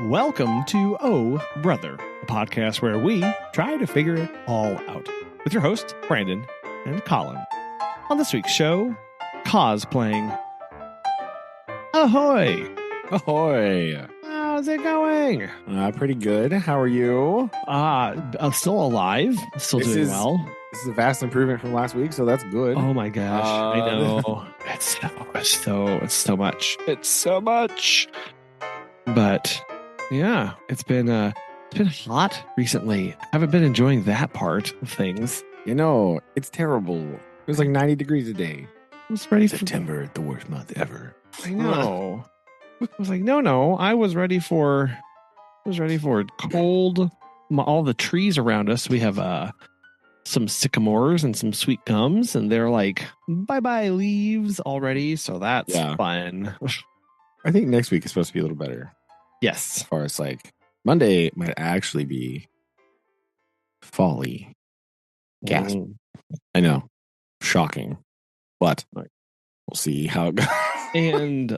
Welcome to Oh Brother, a podcast where we try to figure it all out with your hosts, Brandon and Collin. On this week's show, cosplaying. Ahoy! Ahoy! How's it going? Pretty good. How are you? I'm still alive, still doing well. This is a vast improvement from last week, so that's good. Oh my gosh, I know. It's so much. It's so much. But yeah, it's been hot recently. I haven't been enjoying that part of things. You know, it's terrible. It was like 90 degrees a day. I was ready September, the worst month ever. I know. I was like, no. I was ready for cold. All the trees around us. We have some sycamores and some sweet gums, and they're like bye leaves already. So that's fun. I think next week is supposed to be a little better. Yes. As far as like Monday might actually be folly. Gasp. I know. Shocking. But we'll see how it goes. And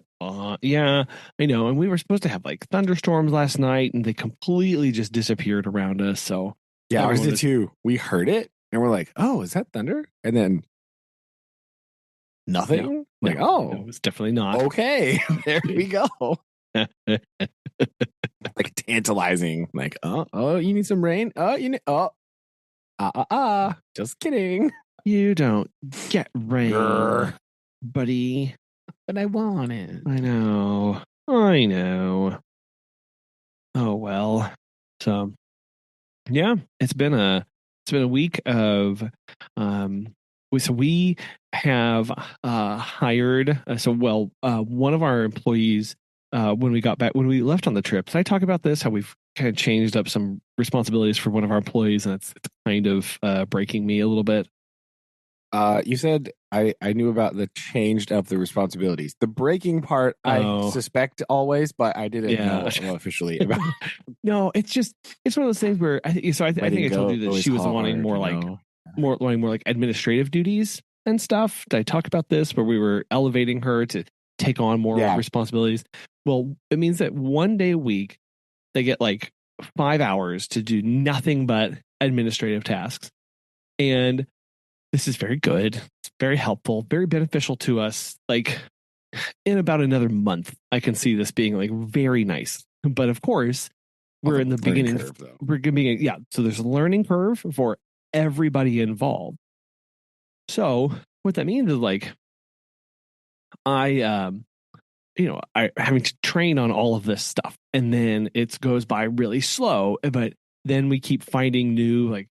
yeah, I know. And we were supposed to have like thunderstorms last night, and they completely just disappeared around us. So yeah, ours did too. We heard it and we're like, oh, is that thunder? And then nothing. No, it's definitely not. Okay, there we go. Like tantalizing. Like, oh, you need some rain? Oh, you need just kidding. You don't get rain, buddy. But I want it. I know. Oh well. So yeah, it's been a week of we have hired one of our employees when we left on the trip. Did I talk about this? How we've kind of changed up some responsibilities for one of our employees, and it's kind of breaking me a little bit. You said I knew about the changed up the responsibilities. The breaking part, I suspect always, but I didn't know officially about. No, it's one of those things where I think I told you that she was wanting more like administrative duties and stuff. Did I talk about this where we were elevating her to take on more responsibilities? Well, it means that one day a week they get like 5 hours to do nothing but administrative tasks, and this is very good. It's very helpful, very beneficial to us. Like in about another month, I can see this being like very nice. But of course, we're in the beginning. We're going to be, so there's a learning curve for everybody involved. So what that means is like, I having to train on all of this stuff, and then it goes by really slow. But then we keep finding new,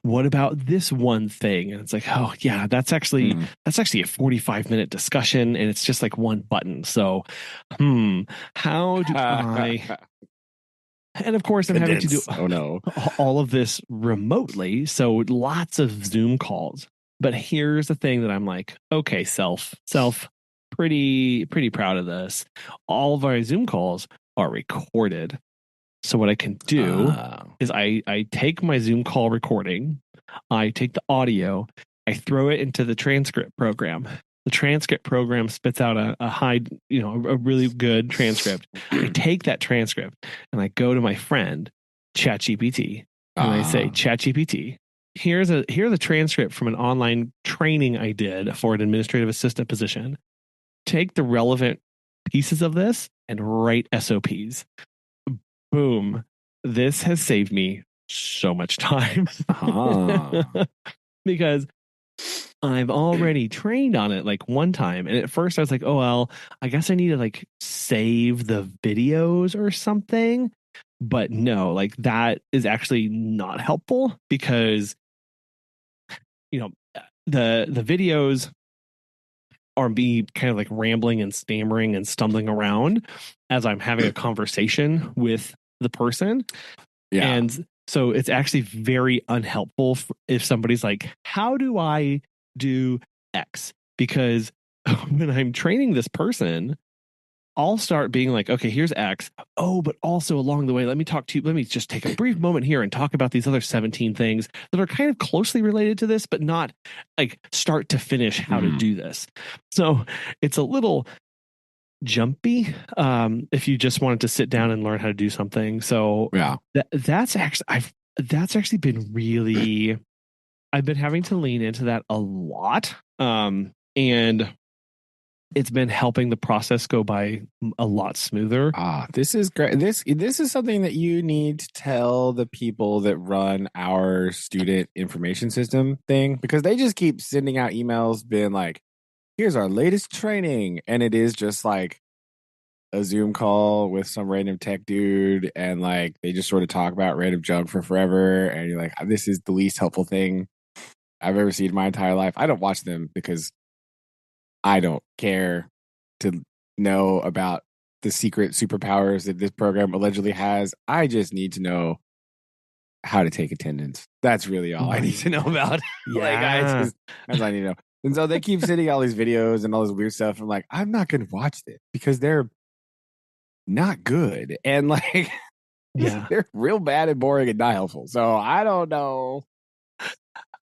what about this one thing? And it's like, oh yeah, that's actually a 45-minute discussion, and it's just like one button. So, how do I? And of course, I'm having to do all of this remotely, so lots of Zoom calls. But here's the thing that I'm like, okay, self, pretty proud of this. All of our Zoom calls are recorded. So what I can do is I take my Zoom call recording, I take the audio, I throw it into the transcript program. The transcript program spits out a really good transcript. I take that transcript and I go to my friend, ChatGPT, and I say, ChatGPT, here's a transcript from an online training I did for an administrative assistant position. Take the relevant pieces of this and write SOPs. Boom. This has saved me so much time because I've already trained on it like one time. And at first I was like, oh, well, I guess I need to like save the videos or something. But no, like that is actually not helpful because, the videos are me kind of like rambling and stammering and stumbling around as I'm having a conversation with the person. Yeah. And so it's actually very unhelpful if somebody's like, how do I do X? Because when I'm training this person, I'll start being like, okay, here's X. Oh, but also along the way, let me just take a brief moment here and talk about these other 17 things that are kind of closely related to this, but not like start to finish how to do this. So it's a little jumpy if you just wanted to sit down and learn how to do something. So Yeah. that's actually been really, I've been having to lean into that a lot. And it's been helping the process go by a lot smoother. This is great. This is something that you need to tell the people that run our student information system thing, because they just keep sending out emails being like, here's our latest training. And it is just like a Zoom call with some random tech dude, and like they just sort of talk about random junk for forever. And you're like, this is the least helpful thing I've ever seen in my entire life. I don't watch them because I don't care to know about the secret superpowers that this program allegedly has. I just need to know how to take attendance. That's really all I need to know about. Yeah. That's all I need to know. And so they keep sending all these videos and all this weird stuff. I'm like, I'm not going to watch this because they're not good. And like, they're real bad and boring and not helpful. So I don't know.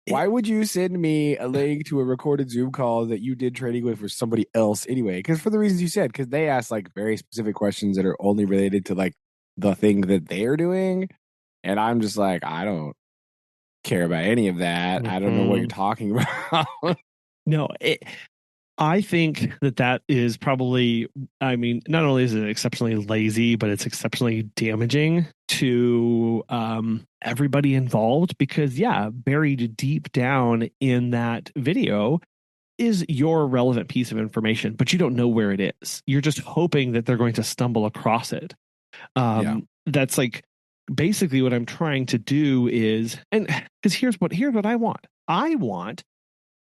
Why would you send me a link to a recorded Zoom call that you did training with for somebody else anyway? Because for the reasons you said, because they ask like very specific questions that are only related to like the thing that they're doing. And I'm just like, I don't care about any of that. I don't know what you're talking about. No, I think that is probably, I mean, not only is it exceptionally lazy, but it's exceptionally damaging to everybody involved, because, yeah, buried deep down in that video is your relevant piece of information, but you don't know where it is. You're just hoping that they're going to stumble across it. That's like basically what I'm trying to do is, and because here's what I want. I want,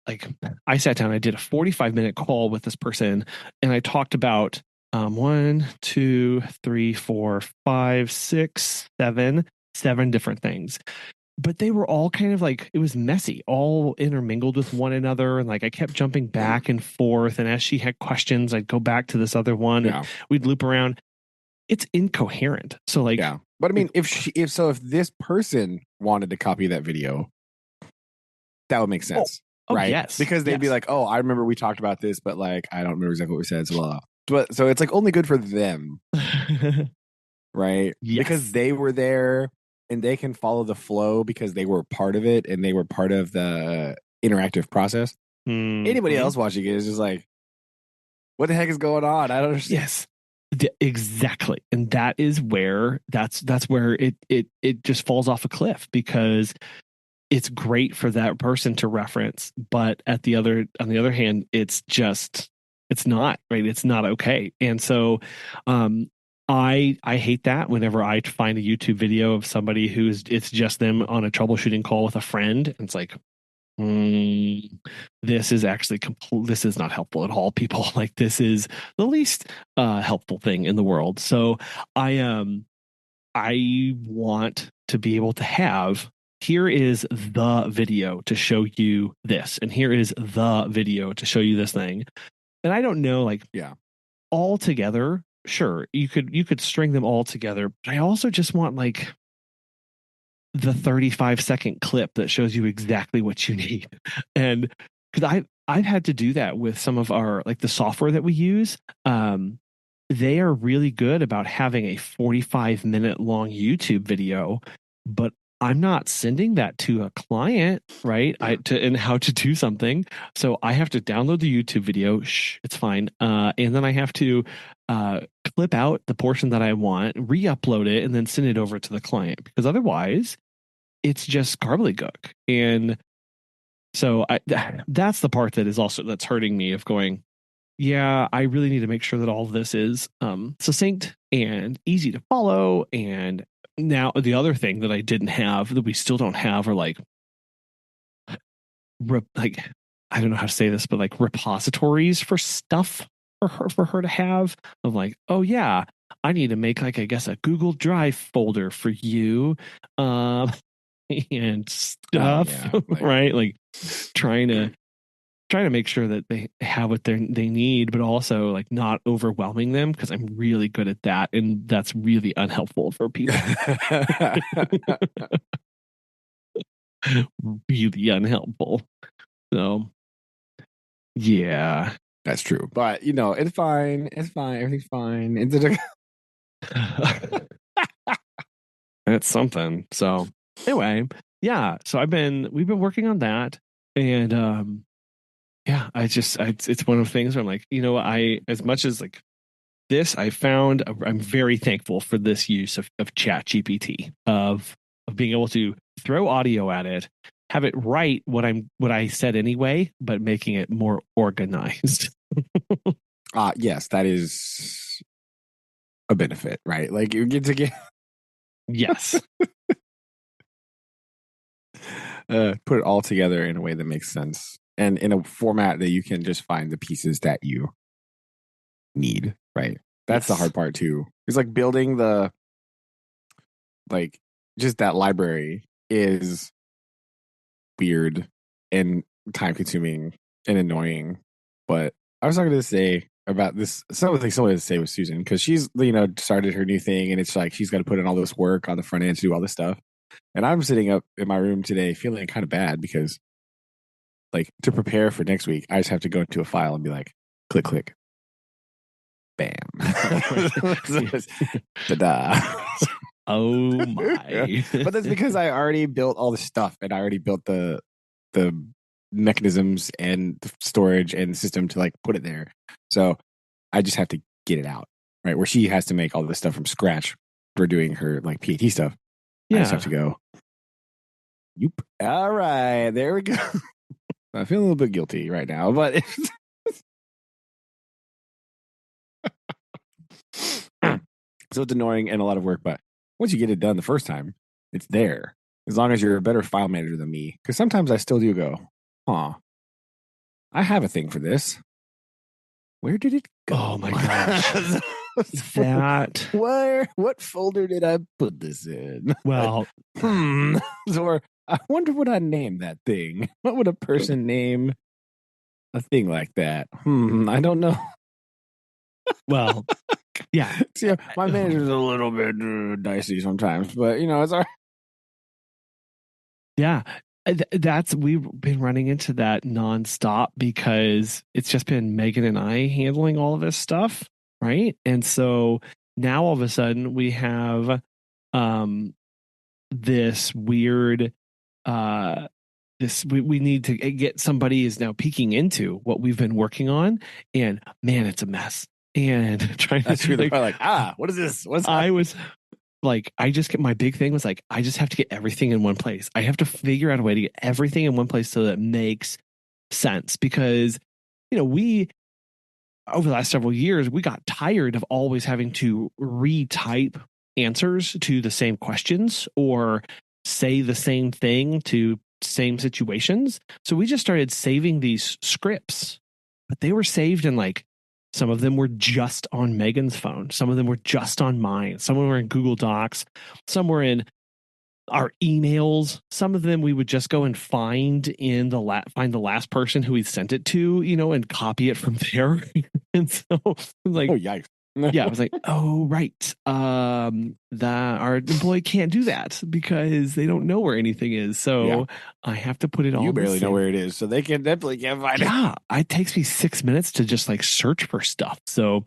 like, I sat down, I did a 45-minute call with this person, and I talked about 1, 2, 3, 4, 5, 6, 7 different things. But they were all kind of like, it was messy, all intermingled with one another. And like, I kept jumping back and forth. And as she had questions, I'd go back to this other one and we'd loop around. It's incoherent. So like, but I mean, if this person wanted to copy that video, that would make sense. Right? Yes. Because they'd be like, oh, I remember we talked about this, but like, I don't remember exactly what we said. So, blah, blah. So it's like only good for them. Right? Yes. Because they were there and they can follow the flow because they were part of it and they were part of the interactive process. Anybody else watching it is just like, what the heck is going on? I don't understand. Yes. Exactly. And that is where that's where it just falls off a cliff, because it's great for that person to reference, but on the other hand, it's not right. It's not okay. And so I hate that whenever I find a YouTube video of somebody it's just them on a troubleshooting call with a friend, and it's like, this is actually this is not helpful at all, people. Like, this is the least helpful thing in the world. So I want to be able to have, here is the video to show you this, and here is the video to show you this thing. And I don't know, like, all together, sure, you could string them all together, but I also just want like the 35-second clip that shows you exactly what you need. And because I've had to do that with some of our, like, the software that we use. They are really good about having a 45-minute long YouTube video, but I'm not sending that to a client, right? And how to do something. So I have to download the YouTube video. It's fine. And then I have to clip out the portion that I want, re-upload it, and then send it over to the client, because otherwise it's just gobbledygook. And so that's the part that is also, that's hurting me, of going, yeah, I really need to make sure that all of this is succinct and easy to follow. And now the other thing that I didn't have, that we still don't have, are like I don't know how to say this, but like repositories for stuff for her to have. Of like, oh yeah, I need to make, like, I guess, a Google Drive folder for you, and stuff, right? Like trying to make sure that they have what they need, but also like not overwhelming them, because I'm really good at that, and that's really unhelpful for people. Really unhelpful. So yeah. That's true. But it's fine. It's fine. Everything's fine. It's something. So anyway, yeah. So we've been working on that, and yeah, it's one of the things where I'm like, as much as like this, I'm very thankful for this use of Chat GPT, of being able to throw audio at it, have it write what I said anyway, but making it more organized. Yes, that is a benefit, right? Like you get to get Yes. Put it all together in a way that makes sense and in a format that you can just find the pieces that you need, right? That's the hard part too. It's like building just that library is weird and time consuming and annoying. But I was talking to say about this, something similar to say with Susan, because she's, started her new thing and it's like she's got to put in all this work on the front end to do all this stuff. And I'm sitting up in my room today feeling kind of bad because, like, to prepare for next week, I just have to go into a file and be like, click, click, bam. Ta-da. Oh my. But that's because I already built all the stuff and I already built the mechanisms and the storage and the system to like put it there. So I just have to get it out, right? Where she has to make all this stuff from scratch for doing her like PhD stuff. Yeah. I just have to go. Yoop. All right, there we go. I feel a little bit guilty right now, but so it's annoying and a lot of work. But once you get it done the first time, it's there. As long as you're a better file manager than me, because sometimes I still do go, huh? I have a thing for this. Where did it go? Oh my gosh. What folder did I put this in? Well, or I wonder what I named that thing. What would a person name a thing like that? I don't know. Well, yeah. See, my manager's a little bit dicey sometimes, but it's all right. Yeah. We've been running into that nonstop because it's just been Megan and I handling all of this stuff, right? And so now all of a sudden we have this weird we need to get somebody is now peeking into what we've been working on, and man, it's a mess. And trying That's true. What is this? I was like, I just get my big thing was like, I just have to get everything in one place. I have to figure out a way to get everything in one place so that it makes sense, because we over the last several years we got tired of always having to retype answers to the same questions or say the same thing to same situations. So we just started saving these scripts, but they were saved in like, some of them were just on Megan's phone. Some of them were just on mine. Some of them were in Google Docs. Some were in our emails. Some of them we would just go and find find the last person who we sent it to, and copy it from there. And so like, oh yikes. Yeah, I was like, oh right, that our employee can't do that because they don't know where anything is. So I have to put it all. You barely know where it is, so they definitely can't find it. Yeah, it takes me 6 minutes to just like search for stuff. So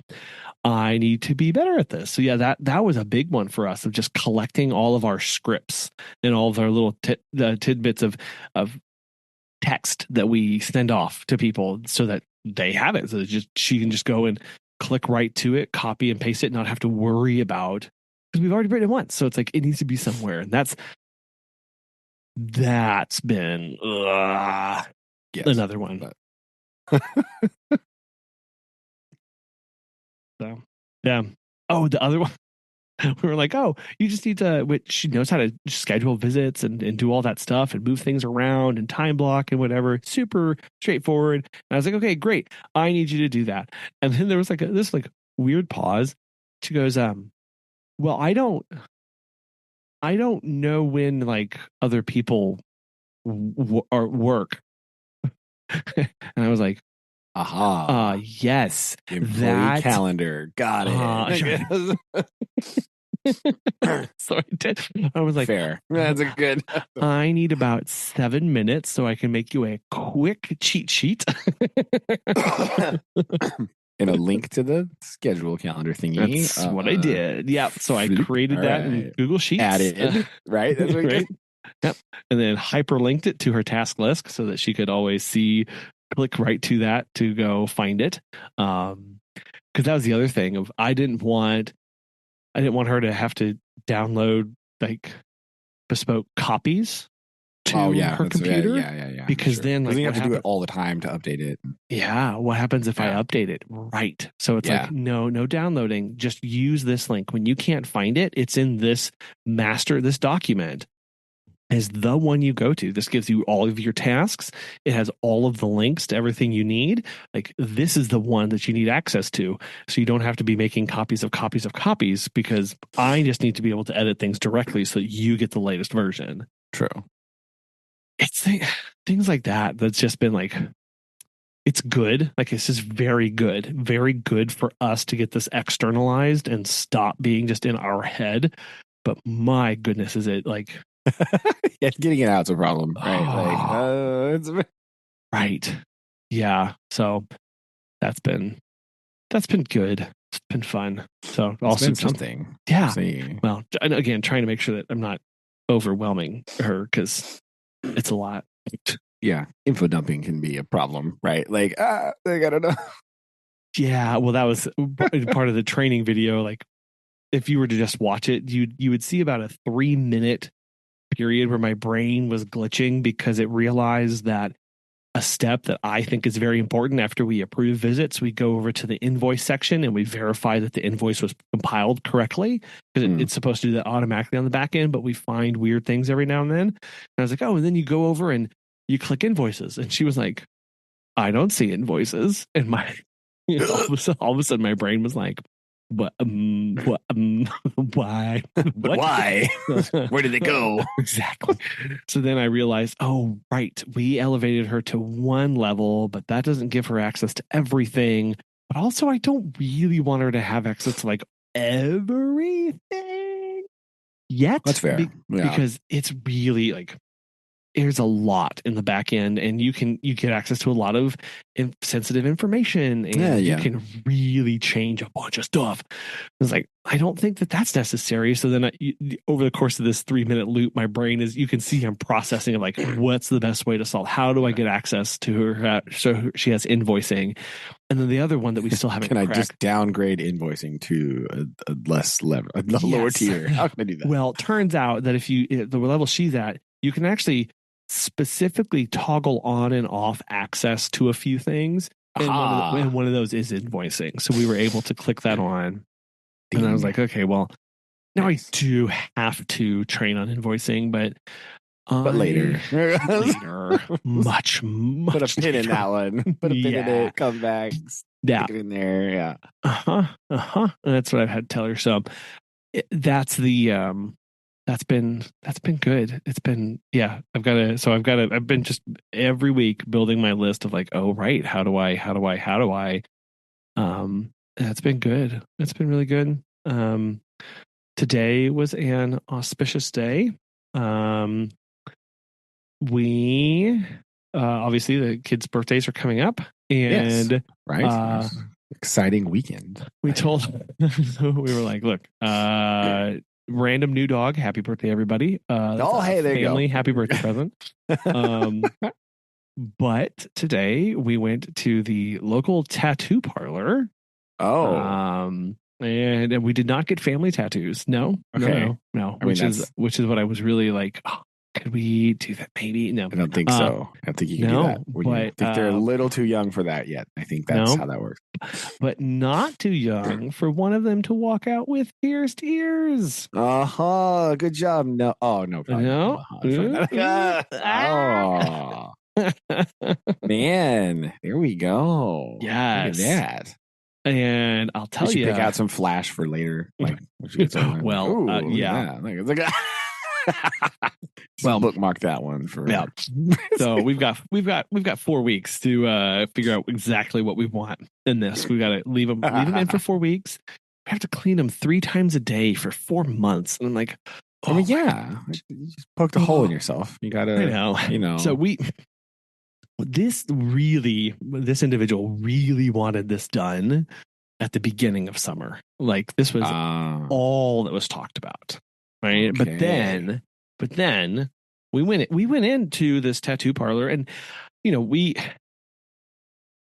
I need to be better at this. So yeah, that was a big one for us, of just collecting all of our scripts and all of our little tidbits of text that we send off to people so that they have it. So she can just go and click right to it, copy and paste it, not have to worry about, because we've already written it once. So it's like, it needs to be somewhere. And that's been another one. So, yeah. Oh, the other one. We were like, oh, you just need to, which she knows how to schedule visits and do all that stuff and move things around and time block and whatever. Super straightforward. And I was like, okay, great. I need you to do that. And then there was like this weird pause. She goes, well, I don't know when like other people work. And I was like, aha. Yes. Employee calendar. Got it. So I did. I was like, fair. That's a good. I need about 7 minutes so I can make you a quick cheat sheet. And a link to the schedule calendar thingy. That's what I did. Yep. So I created that in Google Sheets. Added, right? That's what right. Yep. And then hyperlinked it to her task list so that she could always click right to that to go find it. Because that was the other thing of I didn't want her to have to download like bespoke copies to her computer. Yeah. Because then you have to do it all the time to update it. Yeah. What happens if I update it? Right. So it's like, no downloading. Just use this link. When you can't find it, it's in this document is the one you go to. This gives you all of your tasks. It has all of the links to everything you need. Like this is the one that you need access to. So you don't have to be making copies of copies of copies because I just need to be able to edit things directly so that you get the latest version. True. It's things like that. That's just been like, it's good. Like this is very good for us to get this externalized and stop being just in our head. But my goodness, is it like, getting it out's a problem, right? Like, right. Yeah. So that's been good. It's been fun. So also been something. Yeah. Well, again, trying to make sure that I'm not overwhelming her because it's a lot. Yeah. Info dumping can be a problem, right? Like, I don't know. Yeah. Well, that was part of the training video. Like if you were to just watch it, you would see about a 3-minute period where my brain was glitching because it realized that a step that I think is very important after we approve visits, we go over to the invoice section and we verify that the invoice was compiled correctly because it's supposed to do that automatically on the back end, but we find weird things every now and then. And I was like, oh, and then you go over and you click invoices. And she was like, I don't see invoices. And my all of a sudden my brain was like, why? Why? Where did they go? Exactly. So then I realized, oh, right. We elevated her to one level, but that doesn't give her access to everything. But also, I don't really want her to have access to like everything yet. That's fair. Because it's really like, there's a lot in the back end and you get access to a lot of sensitive information and you can really change a bunch of stuff. It's like, I don't think that that's necessary. So then over the course of this 3-minute loop, my brain you can see I'm processing of like, what's the best way to solve? How do I get access to her? So she has invoicing. And then the other one that we still haven't I just downgrade invoicing to a less level, a lower tier? How can I do that? Well, it turns out that if the level she's at, you can actually specifically toggle on and off access to a few things. And one of those is invoicing. So we were able to click that on. And I was like, okay, well, now I do have to train on invoicing, but later. much put a pin in that one. Put a pin in it, come back, stick it in there. Yeah. And that's what I've had to tell her. So that's been good. It's been, I've been just every week building my list of like, oh, right. How do I, that's been good. It's been really good. Today was an auspicious day. We, obviously the kids' birthdays are coming up and right. Exciting weekend. We told, we were like, look, random new dog. Happy birthday, everybody. Hey, there you go. Happy birthday present. But today we went to the local tattoo parlor. And we did not get family tattoos. No. Which is what I was really like, could we do that? Maybe. No. I don't think so. I think you can do that. I think they're a little too young for that yet. I think that's how that works. But not too young for one of them to walk out with pierced ears. Good job. No. Oh, no. No. Man, there we go. Yes. Look at that. And I'll tell you, pick out some flash for later. Like, well, bookmark that one for. Yeah. So we've got 4 weeks to figure out exactly what we want in this. We've got to leave them in for 4 weeks. we have to clean them 3 times a day for 4 months. And I'm like, I mean, yeah, you just poked a hole in yourself. You I gotta, know. you know. So this individual really wanted this done at the beginning of summer. Like this was all that was talked about. Right. Okay. But then we went into this tattoo parlor, and we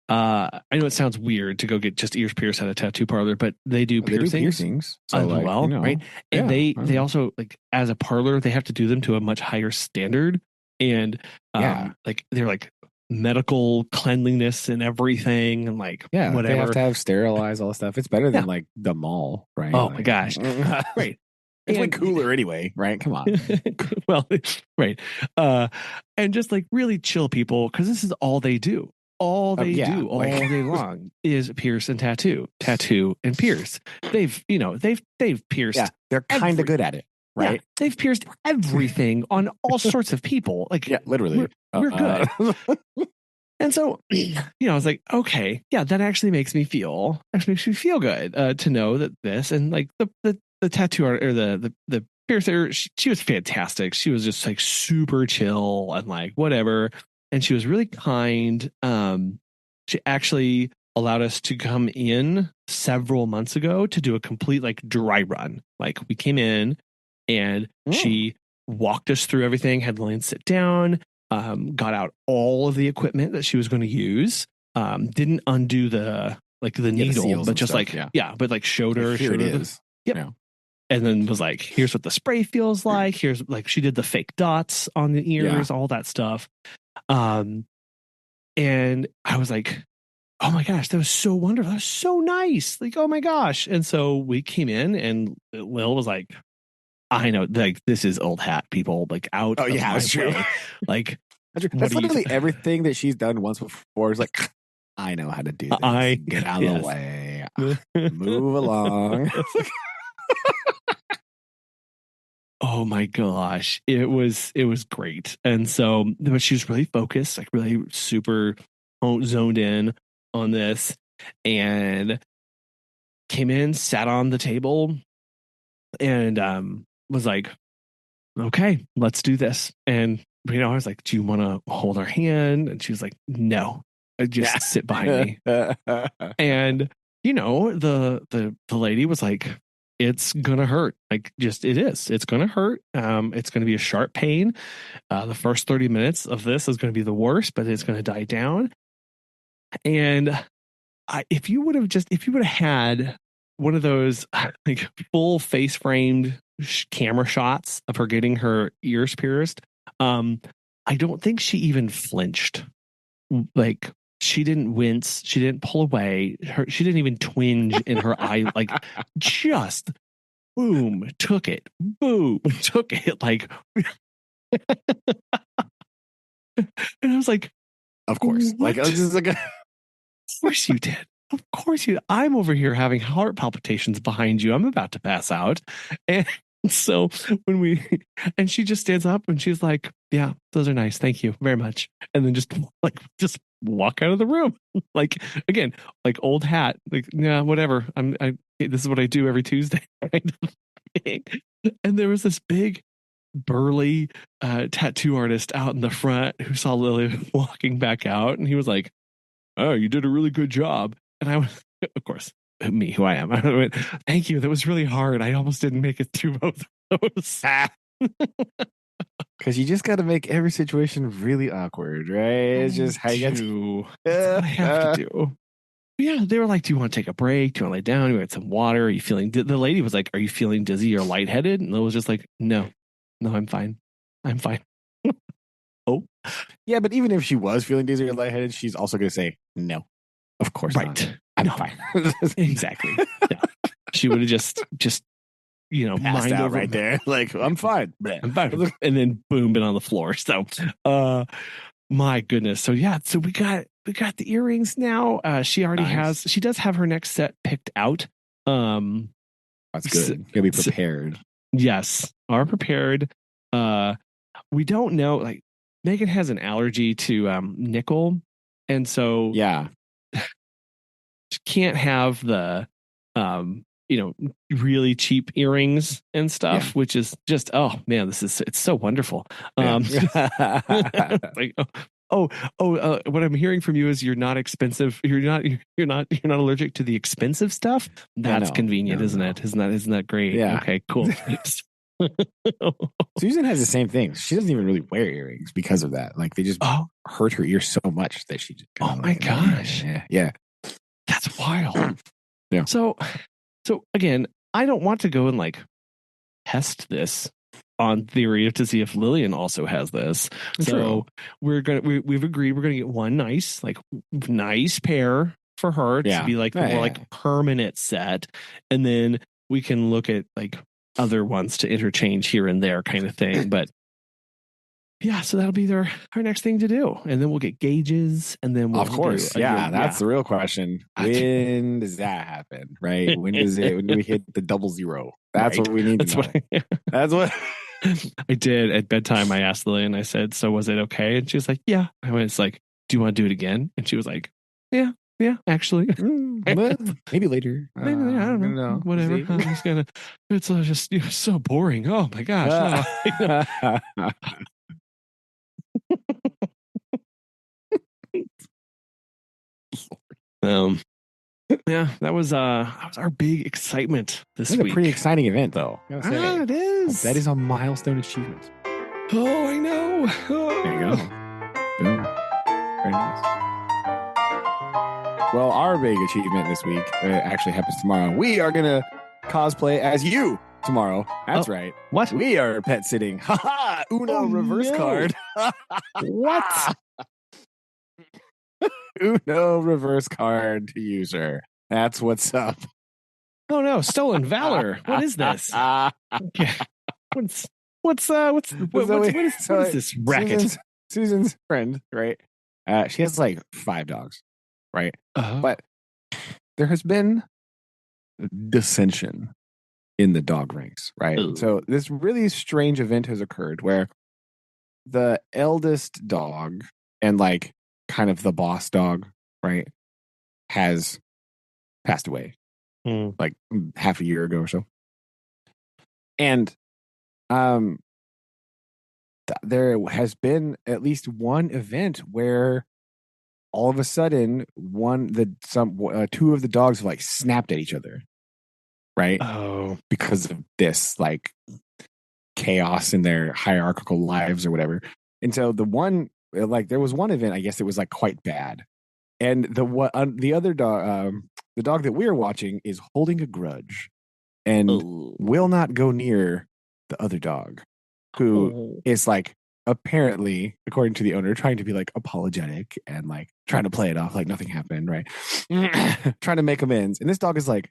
I know it sounds weird to go get just ears pierced at a tattoo parlor, but they do piercings, so as like, well, right? And yeah, they also, like, as a parlor, they have to do them to a much higher standard, and like they're like medical cleanliness and everything, and like yeah, they have whatever. to have sterilized all the stuff. It's better than like the mall, right? Oh like, my gosh, right. It's way cooler anyway, right? Come on. Well, right. And just like really chill people, because this is all they do. All they do all day long is pierce and tattoo and pierce. They've pierced. Yeah, they're kind of good at it, right? Yeah, they've pierced everything on all sorts of people. Like, yeah, literally, we're good. And so, I was like, okay, yeah, that actually makes me feel good to know that this, and like the tattoo art, or the piercer, she was fantastic. She was just like super chill and like whatever. And she was really kind. She actually allowed us to come in several months ago to do a complete like dry run. Like we came in and she walked us through everything, had Lynn sit down, got out all of the equipment that she was going to use. Didn't undo the needle, but just stuff, but like showed her. Here it is. Yep. Yeah. And then was like, here's what the spray feels like. Here's, like, she did the fake dots on the ears, all that stuff. And I was like, oh my gosh, that was so wonderful. That was so nice. Like, oh my gosh. And so we came in, and Lil was like, I know, like, this is old hat, people, like, out. Oh yeah, that's true. Like, that's literally everything that she's done once before. Is like, I know how to do this. Get out of the way. Move along. Oh my gosh, it was great. And so, but she was really focused, like really super zoned in on this, and came in, sat on the table, and was like, okay, let's do this. And I was like, do you want to hold her hand? And she was like, no, just sit behind me. And the lady was like, it's gonna hurt. Like, just, it's gonna hurt. It's gonna be a sharp pain. The first 30 minutes of this is gonna be the worst, but it's gonna die down. And if you would have had one of those like full face framed camera shots of her getting her ears pierced, I don't think she even flinched. Like, she didn't wince. She didn't pull away. She didn't even twinge in her eye. Like, just boom, took it. Boom, took it. Like, and I was like, of course. What? Like, I was just like, of course you did. Of course you did. I'm over here having heart palpitations behind you. I'm about to pass out. And so and she just stands up and she's like, yeah, those are nice. Thank you very much. And then just walk out of the room. Like, again, like old hat, like, yeah, whatever. This is what I do every Tuesday. Kind of thing. And there was this big burly tattoo artist out in the front who saw Lily walking back out, and he was like, oh, you did a really good job. And I was, of course, me, who I am, I went, thank you. That was really hard. I almost didn't make it through both of those. Because you just got to make every situation really awkward, right? It's just how you do. That's what I have to do. Yeah, they were like, do you want to take a break? Do you want to lay down? Do you want some water? Are you feeling... The lady was like, are you feeling dizzy or lightheaded? And I was just like, no, I'm fine. I'm fine. Oh. Yeah, but even if she was feeling dizzy or lightheaded, she's also going to say, no, of course not. I'm fine. Exactly. Yeah. She would have just passed out right there. Like, I'm fine. I'm fine. And then boom, been on the floor. So, my goodness. So yeah, so we got the earrings now. She already she does have her next set picked out. That's good. You'll be prepared. Yes, are prepared. We don't know, like, Megan has an allergy to nickel, and so yeah, she can't have the really cheap earrings and stuff, Yeah. which is just, oh man, it's so wonderful. Yeah. Like, what I'm hearing from you is you're not expensive. You're not allergic to the expensive stuff. That's convenient, isn't it? Isn't that great? Yeah. Okay, cool. Susan has the same thing. She doesn't even really wear earrings because of that. Like they just hurt her ear so much that she just my gosh. Yeah. That's wild. Yeah. So again, I don't want to go and like test this on theory to see if Lillian also has this. True. So we've agreed we're gonna get one nice pair for her to be like the more like permanent set, and then we can look at like other ones to interchange here and there kind of thing. But yeah, so that'll be our next thing to do, and then we'll get gauges, and then we'll of course, that's the real question. When does that happen? Right? When do we hit the 00? That's what we need to know. That's what I did at bedtime. I asked Lillian, I said, so was it okay? And she was like, yeah. I was like, do you want to do it again? And she was like, yeah, actually. Maybe later. I don't know. Whatever. I'm just gonna. It's just so boring. Oh my gosh. Yeah, that was our big excitement this week. A pretty exciting event, though. It is. That is a milestone achievement. Oh, I know. Oh. There you go. Boom. Very nice. Well, our big achievement this week actually happens tomorrow. We are gonna cosplay as you tomorrow. That's right. What? We are pet sitting. Ha Uno reverse card. What? Uno reverse card user. That's what's up. Oh no, stolen valor. What is this? Okay. What is this racket? Susan's friend, right? She has like 5 dogs, right? But there has been dissension in the dog ranks, right? Ooh. So this really strange event has occurred where the eldest dog and like kind of the boss dog, right, has passed away like half a year ago or so. And there has been at least one event where all of a sudden two of the dogs like snapped at each other, right? Oh, because of this like chaos in their hierarchical lives or whatever. And so there was one event, I guess it was like quite bad, and the other dog, the dog that we are watching, is holding a grudge and will not go near the other dog, who is like apparently, according to the owner, trying to be like apologetic and like trying to play it off like nothing happened, right? Trying to make amends. And this dog is like,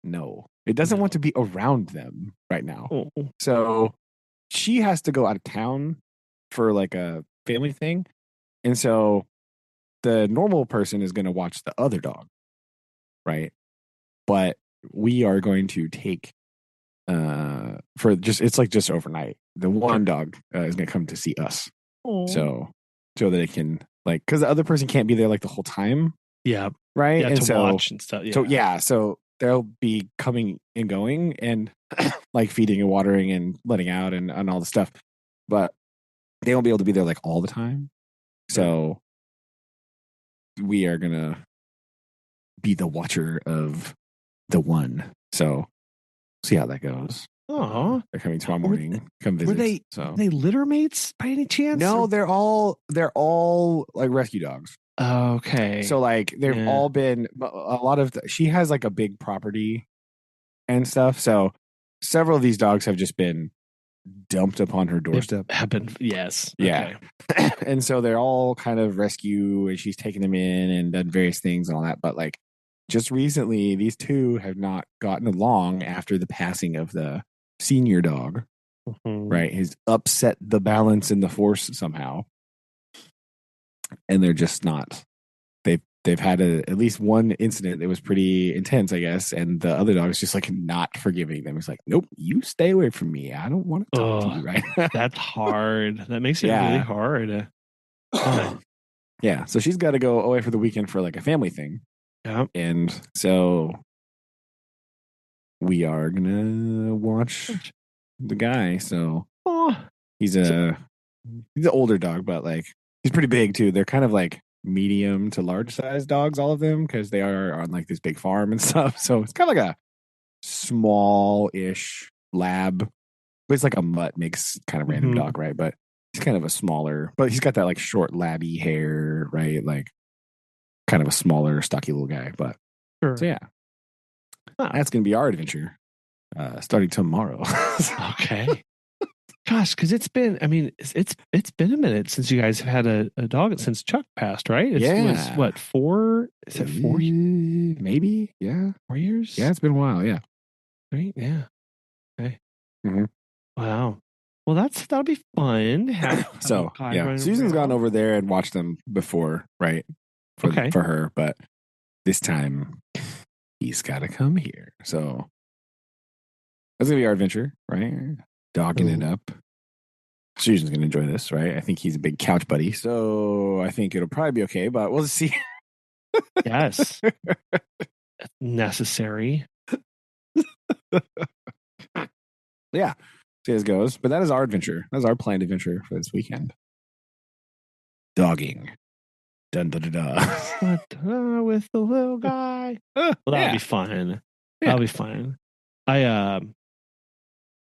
no, it doesn't want to be around them right now. So she has to go out of town for like a family thing. And so the normal person is going to watch the other dog, right? But we are going to take it's like just overnight. The one dog is going to come to see us. So that it can like, because the other person can't be there like the whole time. Yeah. Right. Yeah, and to watch and stuff. Yeah. So they'll be coming and going and like feeding and watering and letting out and all the stuff, but they won't be able to be there like all the time. So we are gonna be the watcher of the one. So see how that goes. Oh, they're coming tomorrow morning. Come visit. Were they litter mates by any chance? No, they're all like rescue dogs. Okay. So like they've all been a lot of she has like a big property and stuff. So several of these dogs have just been dumped upon her doorstep. Yes. Yeah. Okay. And so they're all kind of rescue, and she's taken them in and done various things and all that. But like just recently, these two have not gotten along after the passing of the senior dog. Right. He's upset the balance in the force somehow. And they're just not. They've had at least one incident that was pretty intense, I guess, and the other dog is just like not forgiving them. It's like, nope, you stay away from me. I don't want to talk to you, right? That's hard. That makes it really hard. Yeah, so she's got to go away for the weekend for like a family thing. Yeah, and so we are gonna watch the guy. So Oh, he's a he's an older dog, but like he's pretty big too. They're kind of like medium to large size dogs, all of them, because they are on like this big farm and stuff. So it's kind of like a small-ish lab, but it's like a mutt mix kind of random dog, right? But he's kind of a smaller, but he's got that like short labby hair, right? Like kind of a smaller, stocky little guy. But sure. so yeah, that's gonna be our adventure starting tomorrow. Okay. Gosh, because it's been, I mean, it's been a minute since you guys have had a dog since Chuck passed, right? It was what, 4? Is it 4? Maybe, yeah. 4 years? Yeah, it's been a while, yeah. Right? Yeah. Okay. Mm-hmm. Wow. Well, that'll be fun. So yeah, Susan's gone over there and watched them before, right? For her, but this time he's got to come here. So that's gonna be our adventure, right? Dogging it up. Susan's gonna enjoy this, right? I think he's a big couch buddy, so I think it'll probably be okay. But we'll see. Yes, necessary. Yeah, see how it goes. But that is our adventure. That's our planned adventure for this weekend. Dogging. Dun dun dun dun. With the little guy. Well, that'll be fun. Yeah. That'll be fun.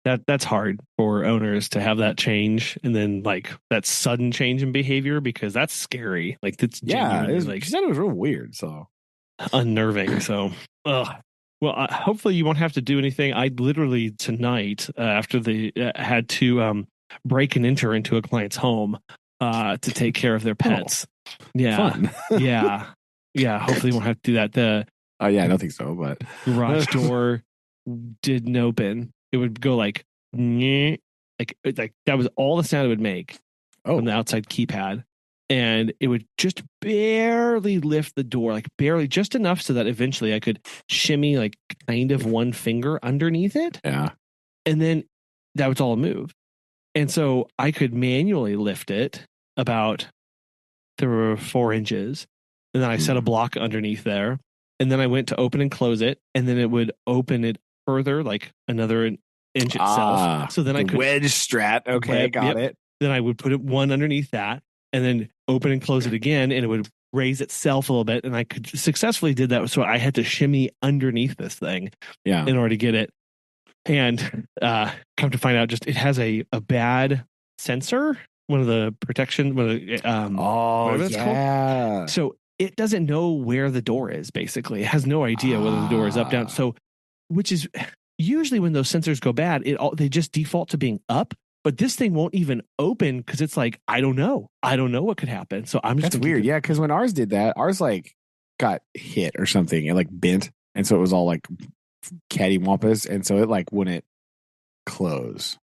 That's hard for owners to have that change and then like that sudden change in behavior because that's scary. Like that's like she said it was real weird, so unnerving. So, well, hopefully you won't have to do anything. I literally tonight after the had to break and enter into a client's home to take care of their pets. Yeah, fun. yeah. Hopefully you won't have to do that. I don't think so. But garage door didn't open. It would go like that was all the sound it would make from the outside keypad, and it would just barely lift the door, like barely, just enough so that eventually I could shimmy like kind of one finger underneath it. Yeah, and then that was all a move, and so I could manually lift it about 3 or 4 inches, and then I set a block underneath there, and then I went to open and close it, and then it would open it further, like another inch itself. So then I could wedge strat. Okay, got it. Then I would put it one underneath that, and then open and close it again, and it would raise itself a little bit, and I could successfully did that. So I had to shimmy underneath this thing, in order to get it. And come to find out, just it has a bad sensor. One of the protection, called. So it doesn't know where the door is. Basically, it has no idea whether the door is up, down. So, which is usually when those sensors go bad, they just default to being up. But this thing won't even open because it's like I don't know what could happen. So I'm just that's weird. Yeah, because when ours did that, ours like got hit or something. It like bent, and so it was all like cattywampus, and so it like wouldn't close.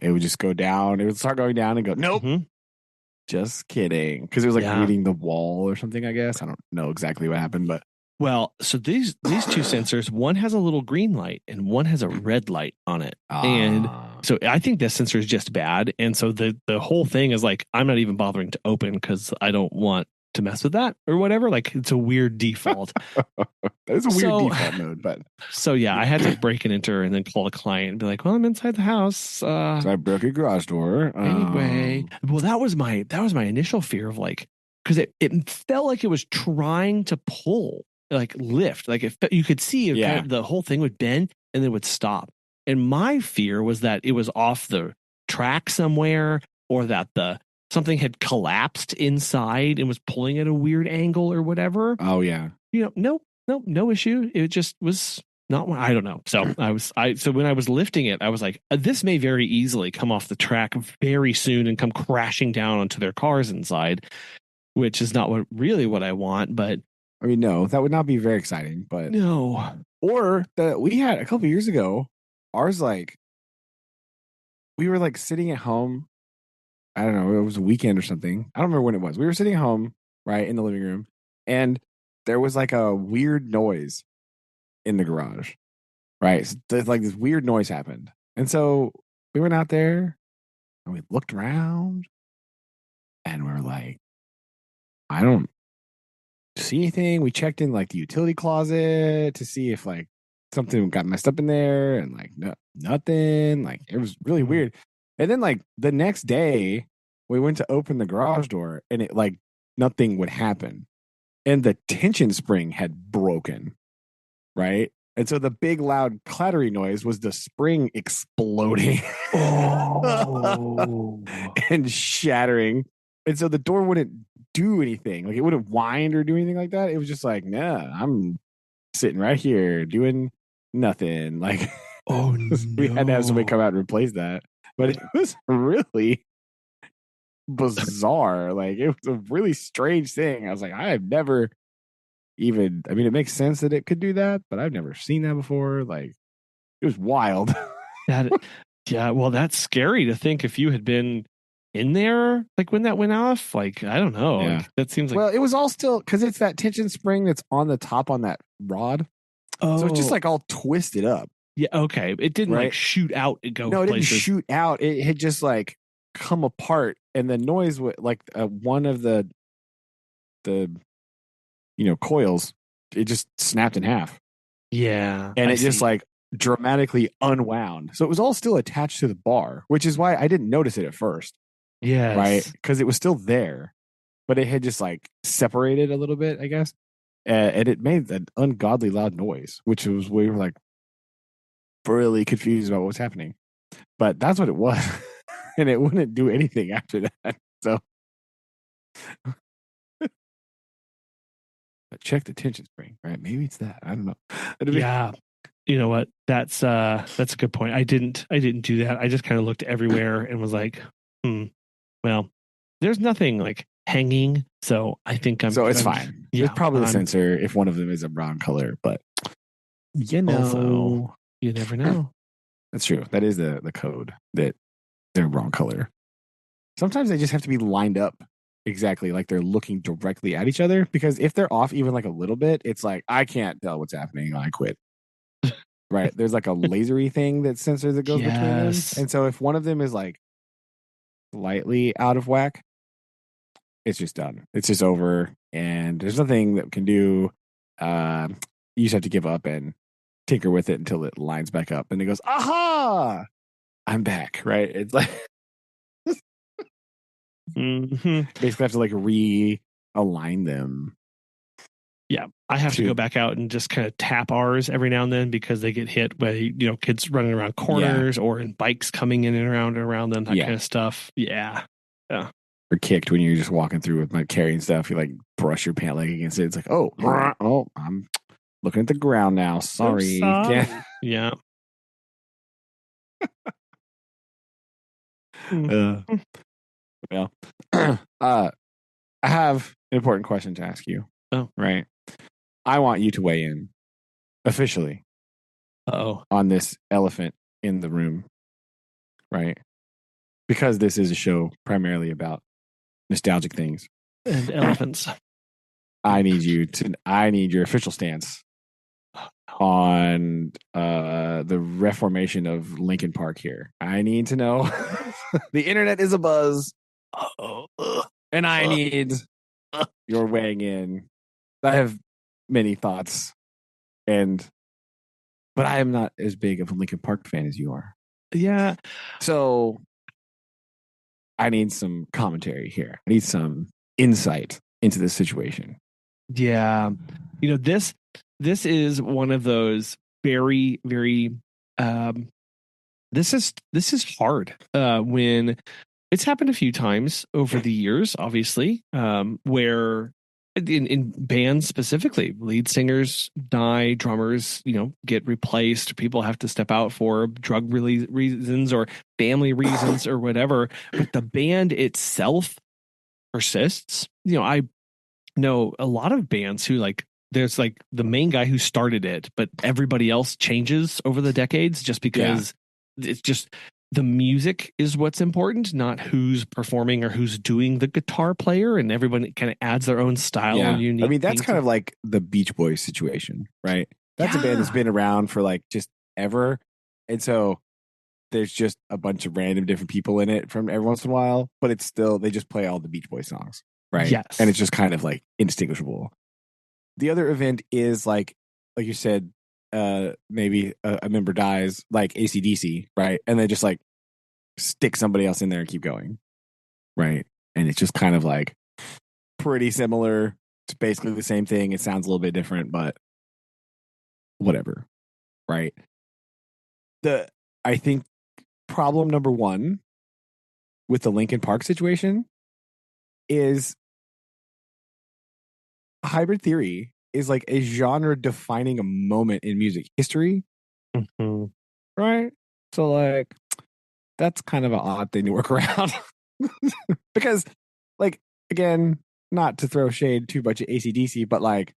It would just go down. It would start going down and go, nope. Just kidding. Because it was like reading the wall or something, I guess. I don't know exactly what happened, but. Well, so these 2 sensors, one has a little green light and one has a red light on it. And so I think this sensor is just bad. And so the whole thing is like, I'm not even bothering to open because I don't want to mess with that or whatever. Like it's a weird default. It's a weird default mode, but so yeah, I had to break and enter and then call the client and be like, well, I'm inside the house. So I broke a garage door. Anyway, well, that was my initial fear of like, because it felt like it was trying to pull, like lift, like you could see kind of the whole thing would bend and then would stop. And my fear was that it was off the track somewhere, or that something had collapsed inside and was pulling at a weird angle or whatever. Oh yeah. No issue. It just was not one. I don't know. So so when I was lifting it, I was like, this may very easily come off the track very soon and come crashing down onto their cars inside, which is not what I want. But I mean, no, that would not be very exciting, but no. Or that we had a couple years ago, ours, like, we were like sitting at home. I don't know, it was a weekend or something. I don't remember when it was. We were sitting at home, right, in the living room, and there was like a weird noise in the garage, right? So like this weird noise happened. And so we went out there and we looked around and we were like, I don't see anything. We checked in like the utility closet to see if like something got messed up in there, and like nothing. Like it was really weird. And then like the next day, we went to open the garage door, and it like nothing would happen, and the tension spring had broken, right? And so the big loud clattery noise was the spring exploding and shattering. And so the door wouldn't do anything. Like it wouldn't wind or do anything like that. It was just like, nah, I'm sitting right here doing nothing. Like we had to have somebody come out and replace that. But it was really bizarre. Like it was a really strange thing. I was like, I have never even, I mean, it makes sense that it could do that, but I've never seen that before. Like it was wild. Yeah, well, that's scary to think if you had been in there like when that went off. Like, I don't know. Yeah. Like, that seems like, well, it was all still because it's that tension spring that's on the top on that rod. So it's just like all twisted up. Yeah, okay. It didn't like shoot out and go. No, it places. didn't shoot out. It had just like come apart, and the noise was like one of the coils. It just snapped in half. Yeah, and it just like dramatically unwound. So it was all still attached to the bar, which is why I didn't notice it at first. Yes, right, because it was still there, but it had just like separated a little bit, I guess, and it made an ungodly loud noise, which was we were like really confused about what was happening. But that's what it was. And it wouldn't do anything after that. So check the tension spring, right? Maybe it's that. I don't know. Yeah. You know what? That's a good point. I didn't do that. I just kind of looked everywhere and was like, well, there's nothing like hanging. So I think it's fine. Yeah, it's probably a sensor if one of them is a brown color, but also, you never know. That's true. That is the code that they're wrong color. Sometimes they just have to be lined up exactly like they're looking directly at each other, because if they're off even like a little bit, it's like, I can't tell what's happening. I quit. Right. There's like a lasery thing that sensor that goes between them. And so if one of them is like slightly out of whack, it's just done. It's just over. And there's nothing that can do. You just have to give up and tinker with it until it lines back up, and it goes, aha, I'm back. Right. It's like basically have to like realign them. Yeah, I have to go back out and just kind of tap ours every now and then because they get hit by kids running around corners or in bikes coming in and around them, that kind of stuff. Yeah. Or kicked when you're just walking through with my carrying stuff. You like brush your pant leg against it. It's like, oh, I'm looking at the ground now. Sorry. Yeah. Well, I have an important question to ask you. Oh, right. I want you to weigh in officially on this elephant in the room, right? Because this is a show primarily about nostalgic things and elephants. I need your official stance on the reformation of Linkin Park here. I need to know. The internet is abuzz. And I need your weighing in. I have many thoughts, but I am not as big of a Linkin Park fan as you are. Yeah. So I need some commentary here. I need some insight into this situation. Yeah. This is one of those very, very this is hard when it's happened a few times over the years, obviously, where in bands specifically, lead singers die, drummers, get replaced, people have to step out for drug reasons or family reasons or whatever, but the band itself persists. I know a lot of bands who there's like the main guy who started it, but everybody else changes over the decades just because it's just the music is what's important, not who's performing or who's doing the guitar player, and everyone kind of adds their own style and unique. I mean, that's kind of like the Beach Boys situation, right? That's a band that's been around for like just ever. And so there's just a bunch of random different people in it from every once in a while, but it's still, they just play all the Beach Boys songs, right? Yes. And it's just kind of like indistinguishable. The other event is like you said, maybe a member dies, like AC/DC, right? And they just like stick somebody else in there and keep going, right? And it's just kind of like pretty similar. It's basically the same thing. It sounds a little bit different, but whatever, right? I think problem number one with the Linkin Park situation is Hybrid Theory is like a genre defining a moment in music history, right? So like that's kind of an odd thing to work around because like again, not to throw shade too much at AC/DC, but like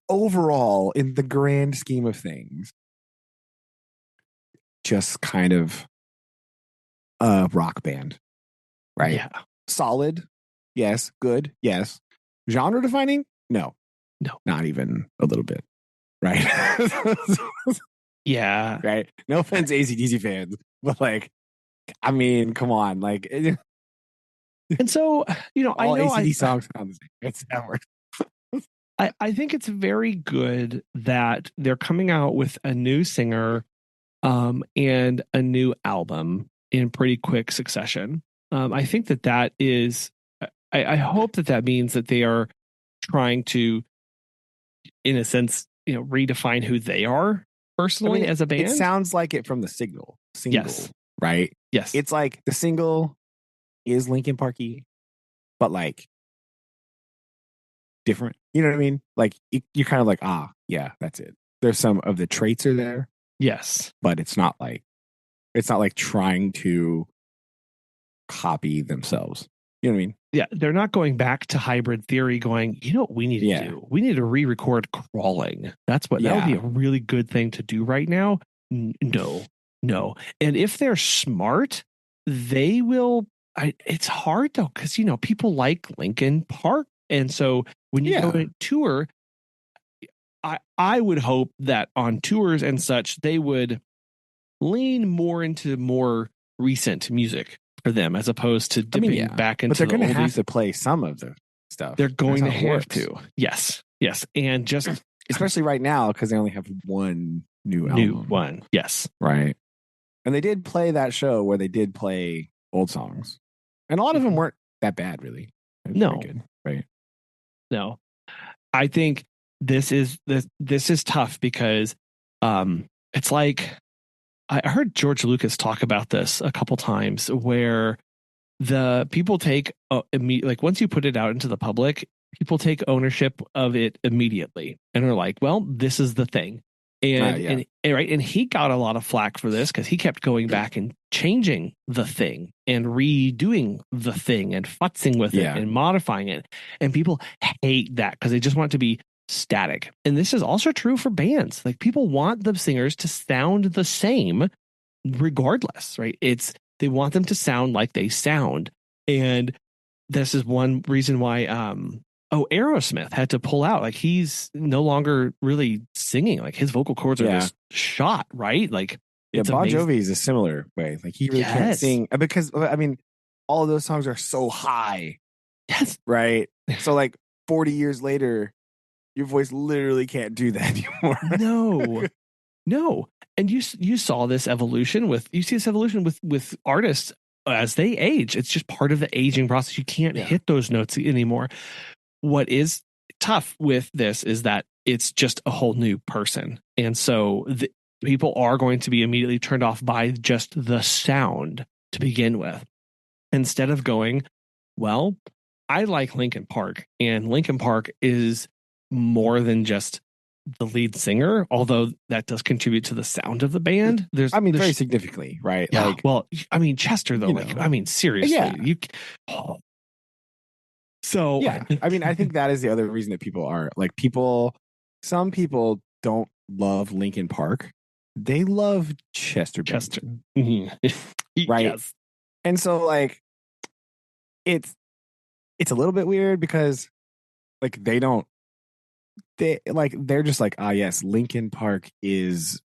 overall in the grand scheme of things, just kind of a rock band, right? Yeah. Solid, yes. Good, yes. Genre defining, no, not even a little bit, right? Yeah. Right. No offense, AC/DC fans, but like, I mean, come on, like, And so, all AC/DC songs sound the same. It's that works. I think it's very good that they're coming out with a new singer and a new album in pretty quick succession. I think that is, I hope that means that they are trying to, in a sense, redefine who they are personally as a band. It sounds like it from the single, yes. Right? Yes. It's like the single is Linkin Parky, but like different. You know what I mean? Like you're kind of like, yeah, that's it. There's some of the traits are there. Yes. But it's not like trying to copy themselves. You know what I mean? Yeah, they're not going back to Hybrid Theory going, what we need to do? We need to re-record Crawling. That would be a really good thing to do right now. No. And if they're smart, they will. It's hard though, because people like Linkin Park. And so when you go on tour, I would hope that on tours and such, they would lean more into more recent music for them as opposed to dipping back into. But they're going to have to play some of the stuff. They're going to have to. Yes. And just especially right now because they only have one new album. One. Yes. Right. And they did play that show where they did play old songs, and a lot of them weren't that bad, really. No. Good, right. No. I think this is tough because it's like I heard George Lucas talk about this a couple times where the people take like once you put it out into the public, people take ownership of it immediately and are like, well, this is the thing. And he got a lot of flack for this because he kept going back and changing the thing and redoing the thing and futzing with it and modifying it. And people hate that because they just want it to be static. And this is also true for bands. Like people want the singers to sound the same regardless, right? They want them to sound like they sound. And this is one reason why Aerosmith had to pull out. Like he's no longer really singing. Like his vocal cords are just shot, right? Like Bon Jovi is a similar way. Like he really can't sing because I mean all of those songs are so high. Yes. Right? So like 40 years later your voice literally can't do that anymore. No. And you saw this evolution with artists as they age. It's just part of the aging process. You can't hit those notes anymore. What is tough with this is that it's just a whole new person. And so people are going to be immediately turned off by just the sound to begin with. Instead of going, well, I like Linkin Park, and Linkin Park is more than just the lead singer, although that does contribute to the sound of the band. There's very significantly, right? Yeah, like, well, I mean, Chester though, seriously, So yeah, I mean, I think that is the other reason that people are like some people don't love Linkin Park. They love Chester. Mm-hmm. Right. Yes. And so like it's a little bit weird because like they're just like, yes, Linkin Park is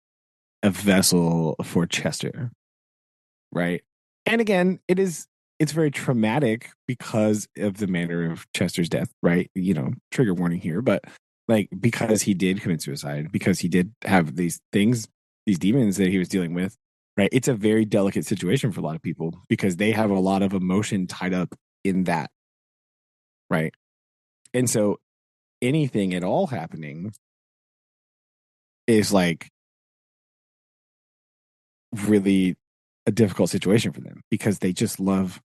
a vessel for Chester. Right. And again, it's very traumatic because of the manner of Chester's death, right? Trigger warning here, but like because he did commit suicide, because he did have these things, these demons that he was dealing with, right? It's a very delicate situation for a lot of people because they have a lot of emotion tied up in that, right? And so anything at all happening is like really a difficult situation for them because they just love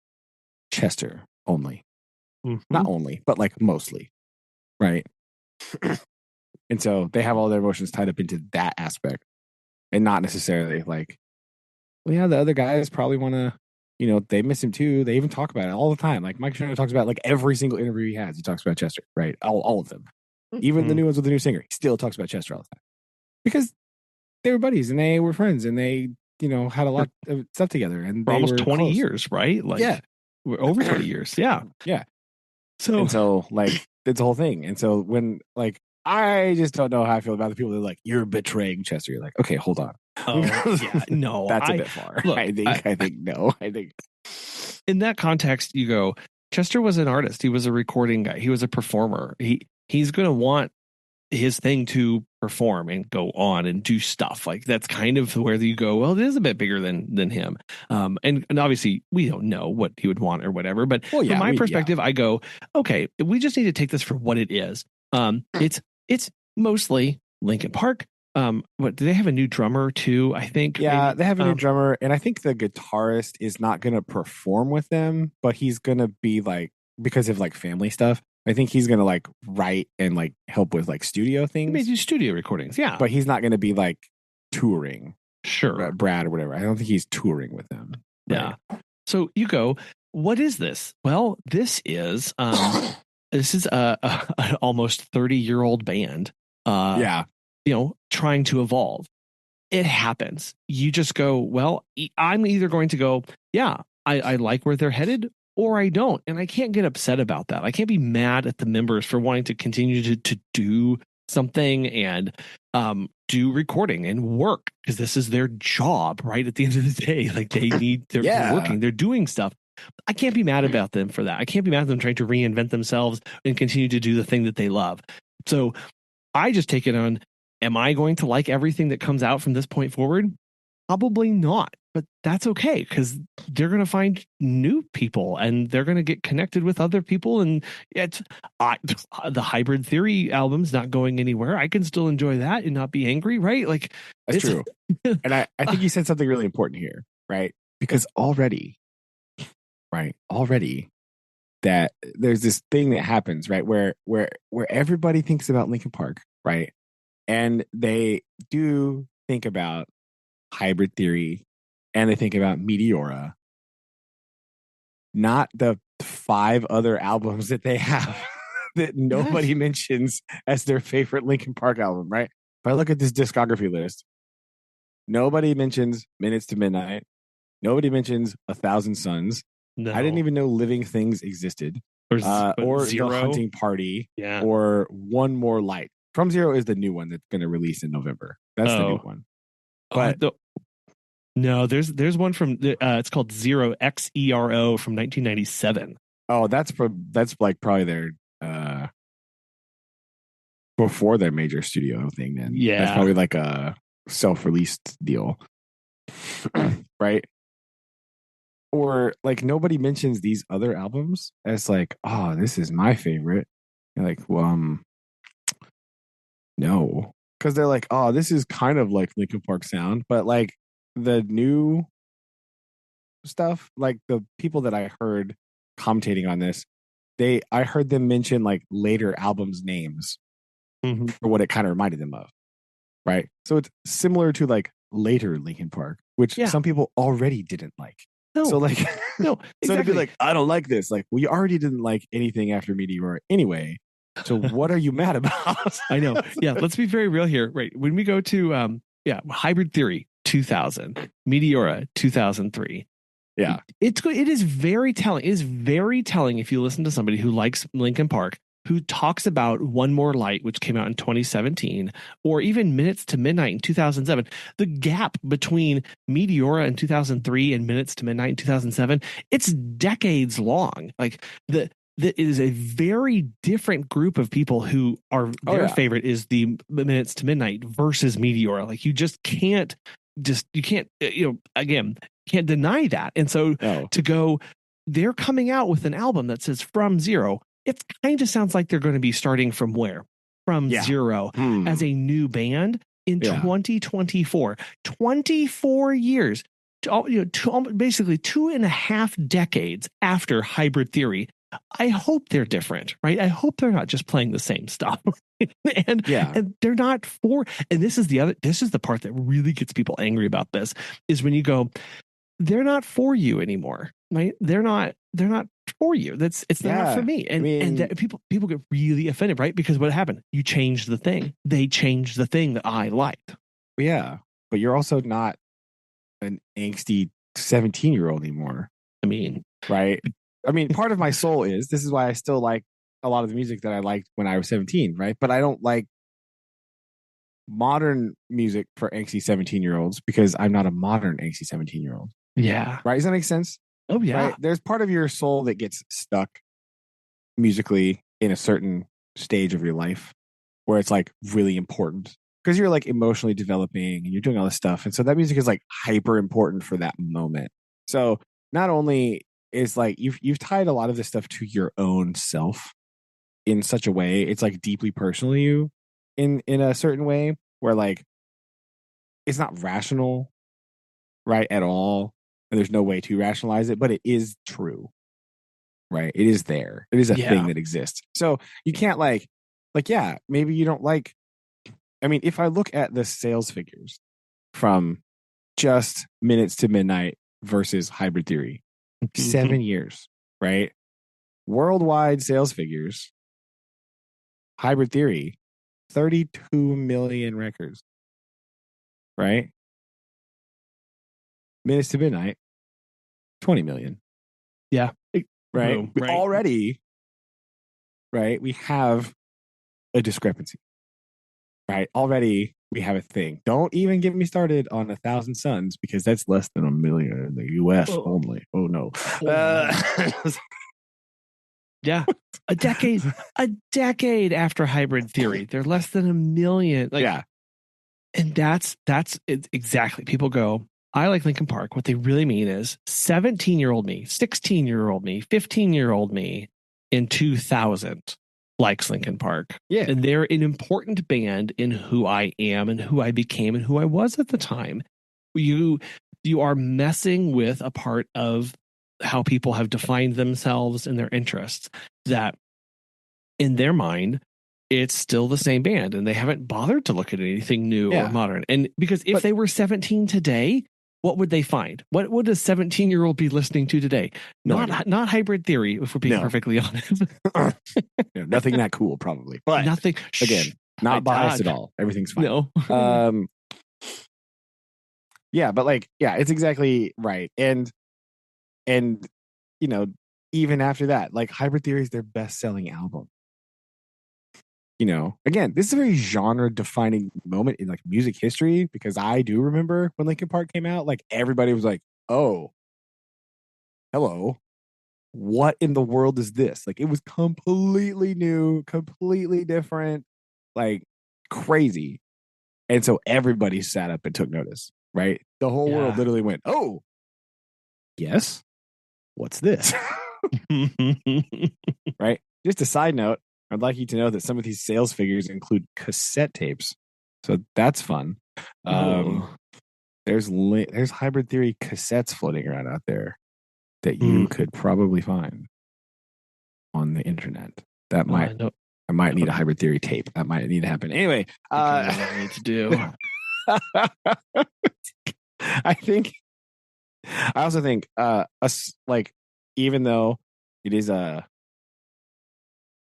Chester only. Not only, but like mostly, right? And so they have all their emotions tied up into that aspect and not necessarily like, well, yeah, the other guys probably want to, they miss him too. They even talk about it all the time. Like Mike Shannon talks about like every single interview he has, he talks about Chester, right? All of them. Even the new ones with the new singer, he still talks about Chester all the time because they were buddies and they were friends and they, had a lot of stuff together and for they almost were 20 close. years, right? Like, yeah, we're over 20 years. Yeah. Yeah. So like it's a whole thing. And so when like I just don't know how I feel about the people that are like, you're betraying Chester. You're like, okay, hold on. Oh yeah, no, that's a bit far. Look, I think no. I think in that context, you go, Chester was an artist. He was a recording guy. He was a performer. He's going to want his thing to perform and go on and do stuff. Like that's kind of where you go, well, it is a bit bigger than him. And obviously we don't know what he would want or whatever, but from my perspective, I go, okay, we just need to take this for what it is. It's mostly Linkin Park. What do they have a new drummer too? I think. Yeah, maybe. They have a new drummer, and I think the guitarist is not going to perform with them, but he's going to be like, because of like family stuff, I think he's going to like write and like help with like studio things. He may do studio recordings, yeah, but he's not going to be like touring. Sure, Brad or whatever. I don't think he's touring with them. Right? Yeah. So you go, what is this? Well, this is this is a almost 30-year-old band. Yeah. Trying to evolve. It happens. You just go, well, I'm either going to go, yeah, I like where they're headed, or I don't. And I can't get upset about that. I can't be mad at the members for wanting to continue to do something and do recording and work, because this is their job, right? At the end of the day, like they're working, they're doing stuff. I can't be mad about them for that. I can't be mad at them trying to reinvent themselves and continue to do the thing that they love. So I just take it on, am I going to like everything that comes out from this point forward? Probably not, but that's okay, because they're going to find new people and they're going to get connected with other people. And the Hybrid Theory album's not going anywhere. I can still enjoy that and not be angry, right? Like, that's true. And I think you said something really important here, right? Because already that there's this thing that happens, right? Where everybody thinks about Linkin Park, right? And they do think about Hybrid Theory and they think about Meteora, not the 5 other albums that they have that nobody mentions as their favorite Linkin Park album, right? If I look at this discography list, nobody mentions Minutes to Midnight. Nobody mentions 1,000 Suns. No. I didn't even know Living Things existed. Or Zero. The Hunting Party. Yeah. Or One More Light. From Zero is the new one that's going to release in November. That's the new one. But no, there's one from it's called Zero XERO from 1997. Oh, that's like probably their before their major studio thing. Then that's probably like a self-released deal, right? Or like nobody mentions these other albums as like, oh, this is my favorite. You're like, well, no, because they're like, oh, this is kind of like Linkin Park sound, but like the new stuff, like the people that I heard commentating on this, I heard them mention like later albums' names for what it kind of reminded them of, right? So it's similar to like later Linkin Park, which some people already didn't like. No. So like, no, exactly. So to be like, I don't like this. Like, we already didn't like anything after Meteor anyway. So what are you mad about? I know. Yeah, let's be very real here. Right. When we go to Hybrid Theory 2000, Meteora 2003. Yeah. It is very telling. It is very telling if you listen to somebody who likes Linkin Park, who talks about One More Light, which came out in 2017, or even Minutes to Midnight in 2007. The gap between Meteora in 2003 and Minutes to Midnight in 2007, it's decades long. Like that is a very different group of people who are their favorite is the Minutes to Midnight versus Meteor. Like you can't again, can't deny that. And so to go, they're coming out with an album that says From Zero. It kind of sounds like they're going to be starting from where? From zero as a new band in 2024. 24 years, basically 2.5 decades after Hybrid Theory. I hope they're different, right? I hope they're not just playing the same stuff. and they're not and this is the part that really gets people angry about this is when you go, they're not for you anymore, right? They're not for you. They're not for me. And people get really offended, right? Because what happened? You changed the thing. They changed the thing that I liked. Yeah. But you're also not an angsty 17-year-old anymore. I mean, right? I mean, part of my soul this is why I still like a lot of the music that I liked when I was 17, right? But I don't like modern music for angsty 17-year-olds because I'm not a modern angsty 17-year-old. Yeah. Right? Does that make sense? Oh, yeah. Right? There's part of your soul that gets stuck musically in a certain stage of your life where it's like really important because you're like emotionally developing and you're doing all this stuff. And so that music is like hyper important for that moment. So not only is like you've tied a lot of this stuff to your own self in such a way, it's like deeply personal to you in a certain way where like it's not rational, right, at all. And there's no way to rationalize it, but it is true, right? It is there. It is a thing that exists. So you can't maybe you don't like. I mean, if I look at the sales figures from just Minutes to Midnight versus Hybrid Theory, 7 years, right? Worldwide sales figures, Hybrid Theory, 32 million records, right? Minutes to Midnight, 20 million. Yeah. Right? Already, right, we have a discrepancy. Right? Already we have a thing. Don't even get me started on 1,000 Suns because that's less than 1 million in the US only. Oh no. Yeah. A decade after Hybrid Theory, they're less than 1 million. And that's exactly. People go, I like Linkin Park. What they really mean is 17-year-old me, 16-year-old me, 15-year-old me in 2000 likes Linkin Park. Yeah. And they're an important band in who I am and who I became and who I was at the time. You are messing with a part of how people have defined themselves and their interests that in their mind, it's still the same band and they haven't bothered to look at anything new or modern. And because if they were 17 today, what would they find? What would a 17-year-old be listening to today? Not Hybrid Theory, if we're being perfectly honest. Nothing that cool, probably. But nothing. Again, not biased at all. Everything's fine. No. Yeah, but it's exactly right. And even after that, like Hybrid Theory is their best-selling album. Again, this is a very genre-defining moment in like music history because I do remember when Linkin Park came out, like everybody was like, "Oh, hello, what in the world is this?" Like it was completely new, completely different, like crazy, and so everybody sat up and took notice. Right, the whole world literally went, "Oh, yes, what's this?" Right. Just a side note. I'd like you to know that some of these sales figures include cassette tapes. So that's fun. There's Hybrid Theory cassettes floating around out there that you could probably find on the internet. That I might need a Hybrid Theory tape. That might need to happen. Anyway, what I need to do. I also think even though it is a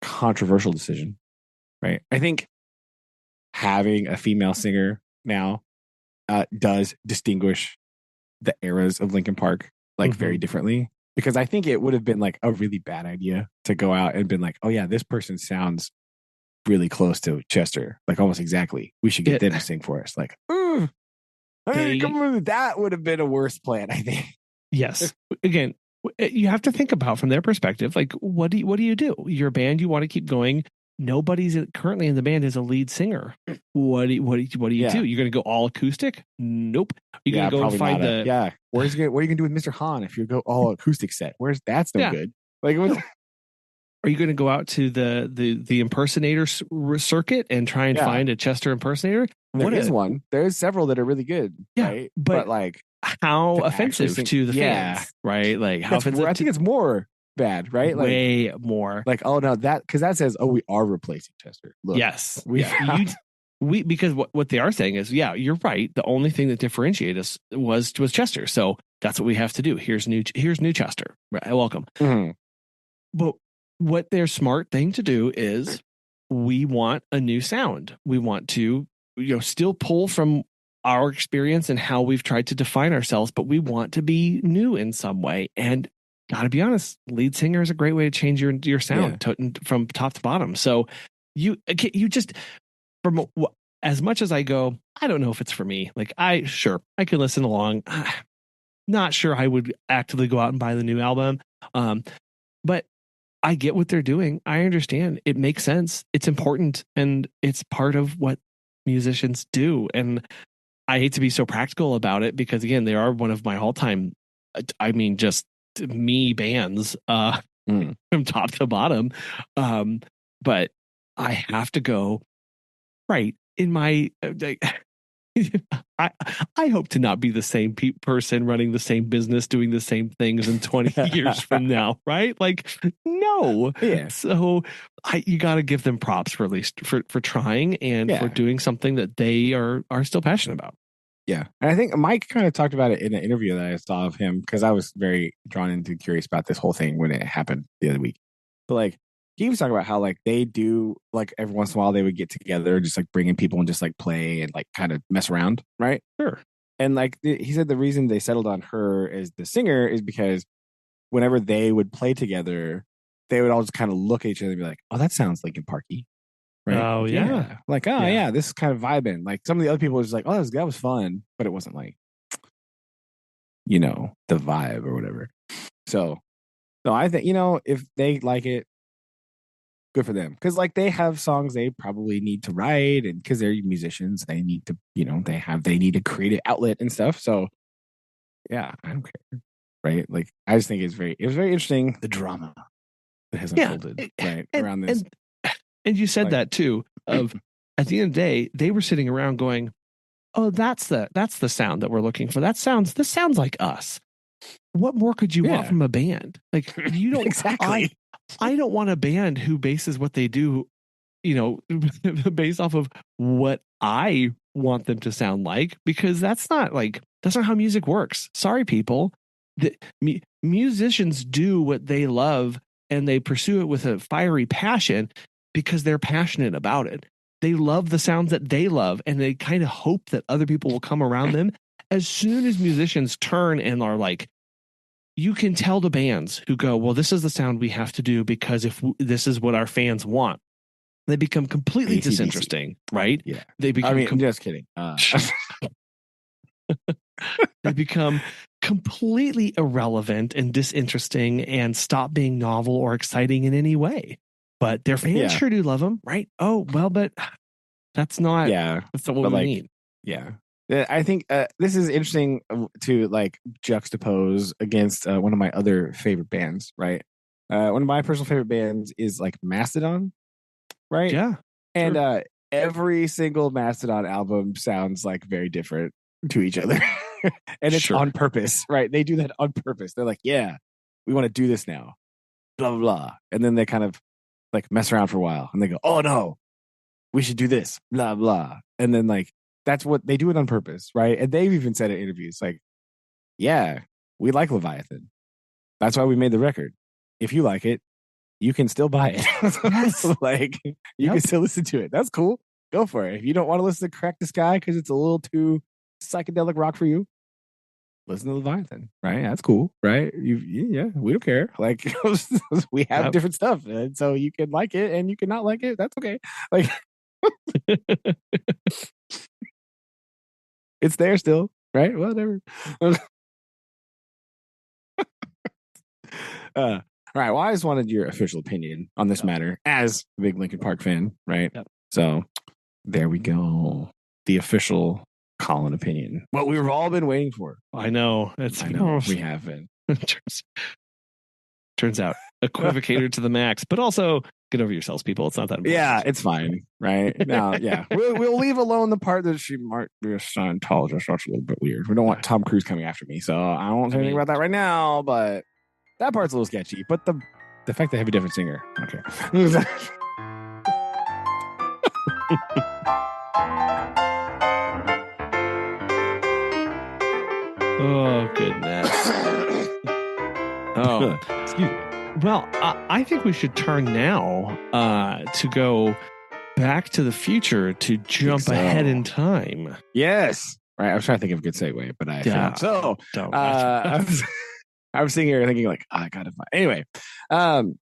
controversial decision, right? I think having a female singer now does distinguish the eras of Linkin Park very differently, because I think it would have been like a really bad idea to go out and been like, oh yeah, this person sounds really close to Chester, like almost exactly. We should get them to sing for us. Like, that would have been a worse plan, I think. Yes. Again, You have to think about from their perspective, like what do you do? Your band, you want to keep going. Nobody's currently in the band is a lead singer. What do you do? Yeah. You're going to go all acoustic? Nope. You're going Yeah, to go and probably find not. the Yeah. What are you gonna do with Mr. Han if you go all acoustic set? That's no yeah. good. Like, No. Are you going to go out to the impersonator circuit and try and yeah, find a Chester impersonator? there is one. There's several that are really good, Yeah, right? but like how to actually offensive sing, to the yeah, fans, right? Like how offensive I to think it's more bad, right? way more. Like, oh no, because that says, oh, we are replacing Chester. Look, Yes, we because what they are saying is, yeah, you're right. The only thing that differentiated us was Chester, so that's what we have to do. Here's new Chester. Right, welcome. Mm-hmm. But what their smart thing to do is, we want a new sound. We want to still pull from our experience and how we've tried to define ourselves, but we want to be new in some way. And gotta be honest, lead singer is a great way to change your sound from top to bottom. So you just from as much as I go, I don't know if it's for me. Like I could listen along. Not sure I would actively go out and buy the new album. But I get what they're doing. I understand. It makes sense. It's important and it's part of what musicians do. And I hate to be so practical about it because again, they are one of my all-time, I mean, just me bands from top to bottom. But I have to go right in my I hope to not be the same person running the same business, doing the same things in 20 years from now, right? Like, no. Yeah. So you got to give them props for at least for trying and for doing something that they are still passionate about. Yeah. And I think Mike kind of talked about it in an interview that I saw of him because I was very drawn into curious about this whole thing when it happened the other week. But like, he was talking about how like they do like every once in a while they would get together, just like bring in people and just like play and like kind of mess around, right? Sure. And like he said, the reason they settled on her as the singer is because whenever they would play together, they would all just kind of look at each other and be like, "Oh, that sounds Linkin Parky." Right? Oh like, yeah. Like, oh yeah, this is kind of vibing. Like some of the other people was like, "Oh, that was fun," but it wasn't like, the vibe or whatever. So, no, I think if they like it, good for them because like they have songs they probably need to write and because they're musicians they need to they need a creative outlet and stuff, so yeah, I don't care, right? Like I just think it was very interesting, the drama that has unfolded around this. And you said that too of at the end of the day they were sitting around going, oh, that's the sound that we're looking for. This sounds like us. What more could you want from a band? Like you don't exactly. I don't want a band who bases what they do, based off of what I want them to sound like, because that's not how music works. Sorry, people. Musicians do what they love and they pursue it with a fiery passion because they're passionate about it. They love the sounds that they love and they kind of hope that other people will come around them. As soon as musicians turn and are like, you can tell the bands who go, well, this is the sound we have to do because if this is what our fans want, they become completely disinteresting, right? Yeah. They become. I'm just kidding. They become completely irrelevant and disinteresting and stop being novel or exciting in any way. But their fans sure do love them, right? Oh, well, but that's not. Yeah. That's not what we need. Yeah. I think this is interesting to like juxtapose against one of my other favorite bands, right? One of my personal favorite bands is like Mastodon, right? Yeah. And every single Mastodon album sounds like very different to each other. And it's on purpose, right? They do that on purpose. They're like, yeah, we want to do this now, blah, blah, blah. And then they kind of like mess around for a while and they go, oh no, we should do this, blah, blah. And then like, that's what they do it on purpose, right? And they've even said in interviews, like, yeah, we like Leviathan. That's why we made the record. If you like it, you can still buy it. Yes. Like, you can still listen to it. That's cool. Go for it. If you don't want to listen to Crack the Sky because it's a little too psychedelic rock for you, listen to Leviathan, right? That's cool, right? Yeah, we don't care. Like, we have different stuff. And so you can like it and you can not like it. That's okay. Like, it's there still, right? Whatever. All right. Well, I just wanted your official opinion on this matter as a big Linkin Park fan, right? Yep. So there we go. The official Collin opinion. What we've all been waiting for. I know. I know. We have been. Turns out equivocator to the max, but also get over yourselves, people. It's not that important. Yeah, it's fine, right? Now, yeah, we'll leave alone the part that she might be a Scientologist. That's a little bit weird. We don't want Tom Cruise coming after me, so I won't say anything about that right now. But that part's a little sketchy. But the fact they have a different singer, okay. Oh goodness. Oh, excuse me. Well, I think we should turn now to go back to the future to jump ahead in time. Yes. Right. I was trying to think of a good segue, but I failed. So I was sitting here thinking like, I gotta find. Anyway,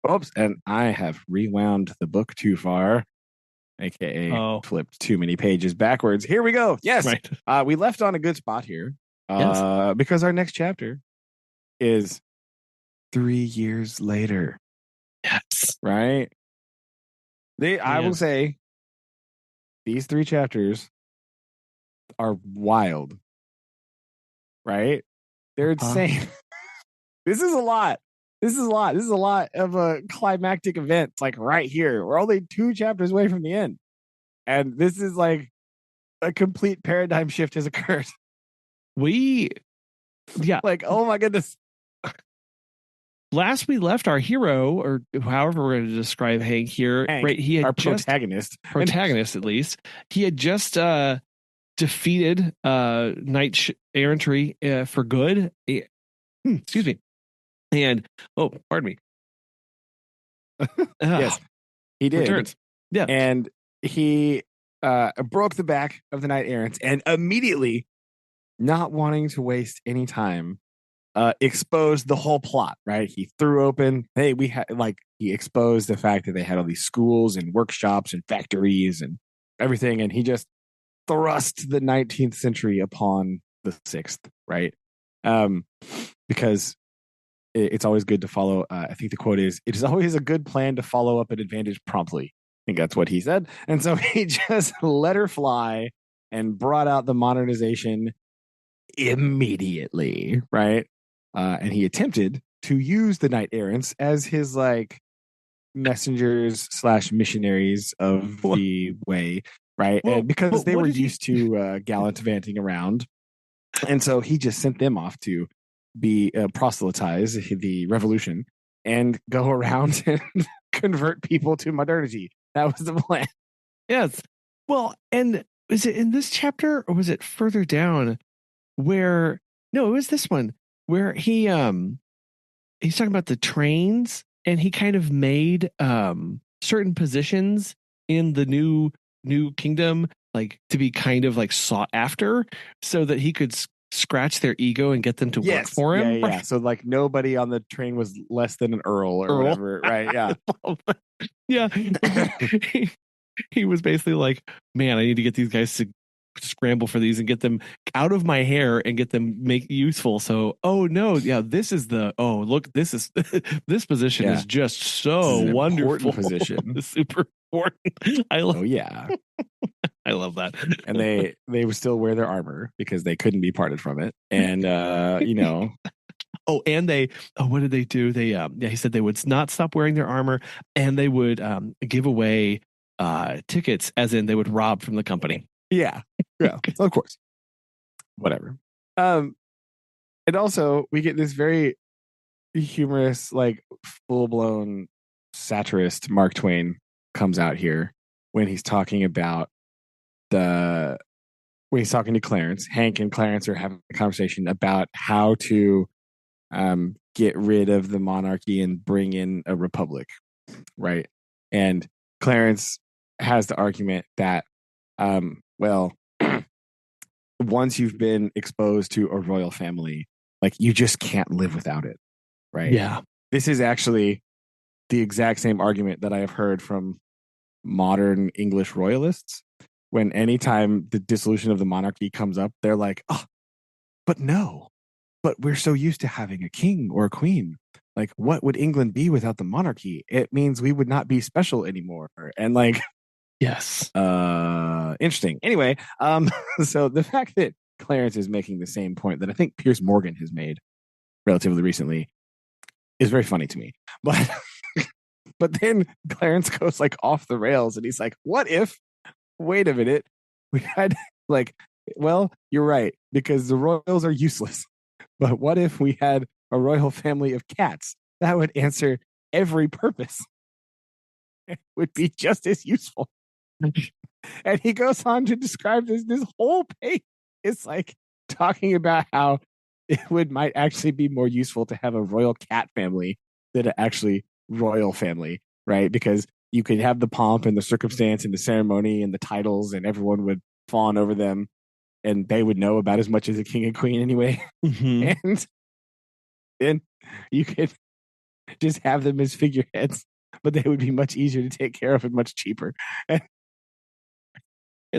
oops, and I have rewound the book too far, aka flipped too many pages backwards. Here we go. Yes. Right. We left on a good spot here. Because our next chapter is 3 years later. Yes. Right? I will say these 3 chapters are wild. Right? They're insane. This is a lot. This is a lot of a climactic event. It's like right here. We're only 2 chapters away from the end. And this is like a complete paradigm shift has occurred. Like, oh my goodness. Last we left our hero, or however we're going to describe Hank here, right? He had our protagonist at least. He had just defeated knight errantry for good. Excuse me. And pardon me. Yes, he did. Returns. Yeah, and he broke the back of the knight errants, and immediately, not wanting to waste any time, exposed the whole plot. Right? He threw open. Hey, he exposed the fact that they had all these schools and workshops and factories and everything, and he just thrust the 19th century upon the 6th. Right? Because it's always good to follow. I think the quote is, "It is always a good plan to follow up an advantage promptly." I think that's what he said. And so he just let her fly and brought out the modernization immediately, right? And he attempted to use the knight errants as his like messengers / missionaries of the way, right? And because they were used to gallivanting around, and so he just sent them off to be proselytize the revolution and go around and convert people to modernity. That was the plan. Yes. Well, and is it in this chapter or was it further down where it was this one where he's talking about the trains, and he kind of made certain positions in the new kingdom like to be kind of like sought after so that he could scratch their ego and get them to work for him. Yeah. So like nobody on the train was less than an earl or whatever, right? Yeah. Yeah. He was basically like, man, I need to get these guys to scramble for these and get them out of my hair and get them make useful. So, this is this position is just so wonderful. Position. Super important. I love that. And they would still wear their armor because they couldn't be parted from it. And what did they do? They he said they would not stop wearing their armor, and they would give away tickets, as in they would rob from the company. Yeah. Of course. Whatever. And also we get this very humorous, like full-blown satirist Mark Twain comes out here when he's talking about when he's talking to Clarence. Hank and Clarence are having a conversation about how to get rid of the monarchy and bring in a republic, right? And Clarence has the argument that once you've been exposed to a royal family, like you just can't live without it, right? Yeah. This is actually the exact same argument that I have heard from modern English royalists. When anytime the dissolution of the monarchy comes up, they're like, but we're so used to having a king or a queen. like, what would England be without the monarchy? It means we would not be special anymore. And like, yes, interesting. Anyway, so the fact that Clarence is making the same point that I think Piers Morgan has made relatively recently is very funny to me. But but then Clarence goes like off the rails and he's like, what if, wait a minute, we had like, well, you're right, because the royals are useless. But what if we had a royal family of cats? That would answer every purpose. It would be just as useful. And he goes on to describe this whole page. It's like talking about how it might actually be more useful to have a royal cat family than an actually royal family, right? Because you could have the pomp and the circumstance and the ceremony and the titles, and everyone would fawn over them, and they would know about as much as the king and queen anyway. mm-hmm. And then you could just have them as figureheads, but they would be much easier to take care of and much cheaper. And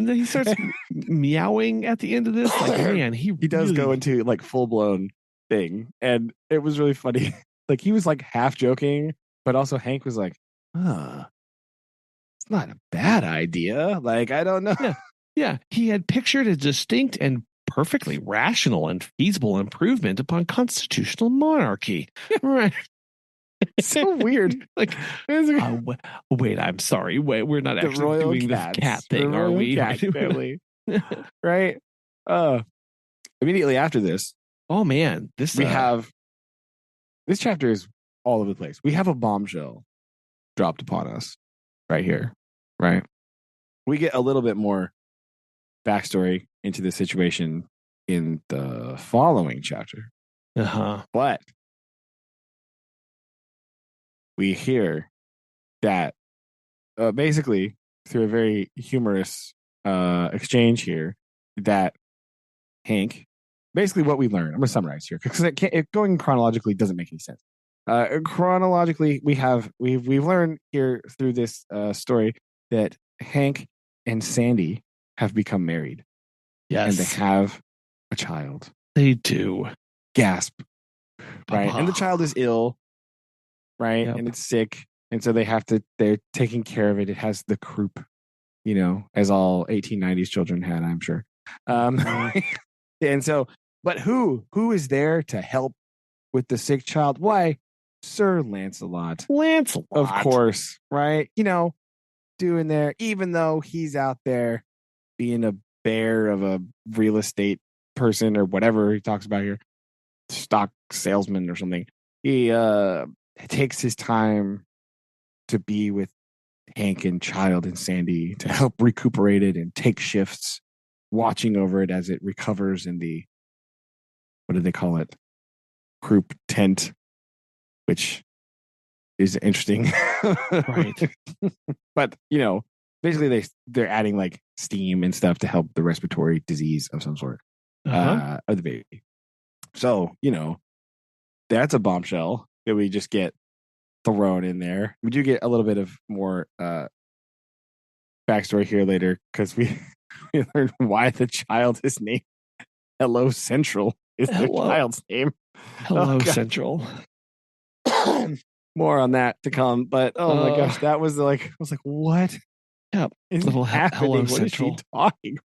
then he starts meowing at the end of this. Like, man, he does go into like full blown thing, and it was really funny. Like he was like half joking, but also Hank was like, it's not a bad idea. Like, I don't know. Yeah. He had pictured a distinct and perfectly rational and feasible improvement upon constitutional monarchy. Right. So weird. Like, wait, I'm sorry. Wait, we're not actually doing the cat thing, are we? Cat family. Right. Immediately after this, oh man, we have this chapter is all over the place. We have a bombshell dropped upon us right here. Right. We get a little bit more backstory into the situation in the following chapter. But we hear that basically through a very humorous exchange here, that Hank, basically what we learn, I'm going to summarize here because going chronologically doesn't make any sense. Chronologically, we've learned here through this story that Hank and Sandy have become married. Yes. And they have a child. They do. Gasp. Right. And the child is ill. Right. Yep. And it's sick. And so they're taking care of it. It has the croup, as all 1890s children had, I'm sure. And so, but who is there to help with the sick child? Why, Sir Lancelot. Of course. Right. Doing there, even though he's out there being a bear of a real estate person or whatever he talks about here, stock salesman or something. He takes his time to be with Hank and Child and Sandy to help recuperate it and take shifts, watching over it as it recovers in the, what do they call it? Croup tent, which is interesting. Right. But, basically they're adding like steam and stuff to help the respiratory disease of some sort of the baby. So, that's a bombshell that we just get thrown in there. We do get a little bit of more backstory here later because we learn why the child is named Hello Central is the child's name. Hello Central. More on that to come, but oh my gosh, that was I was like, what? Yeah, little Hello Central. What is she talking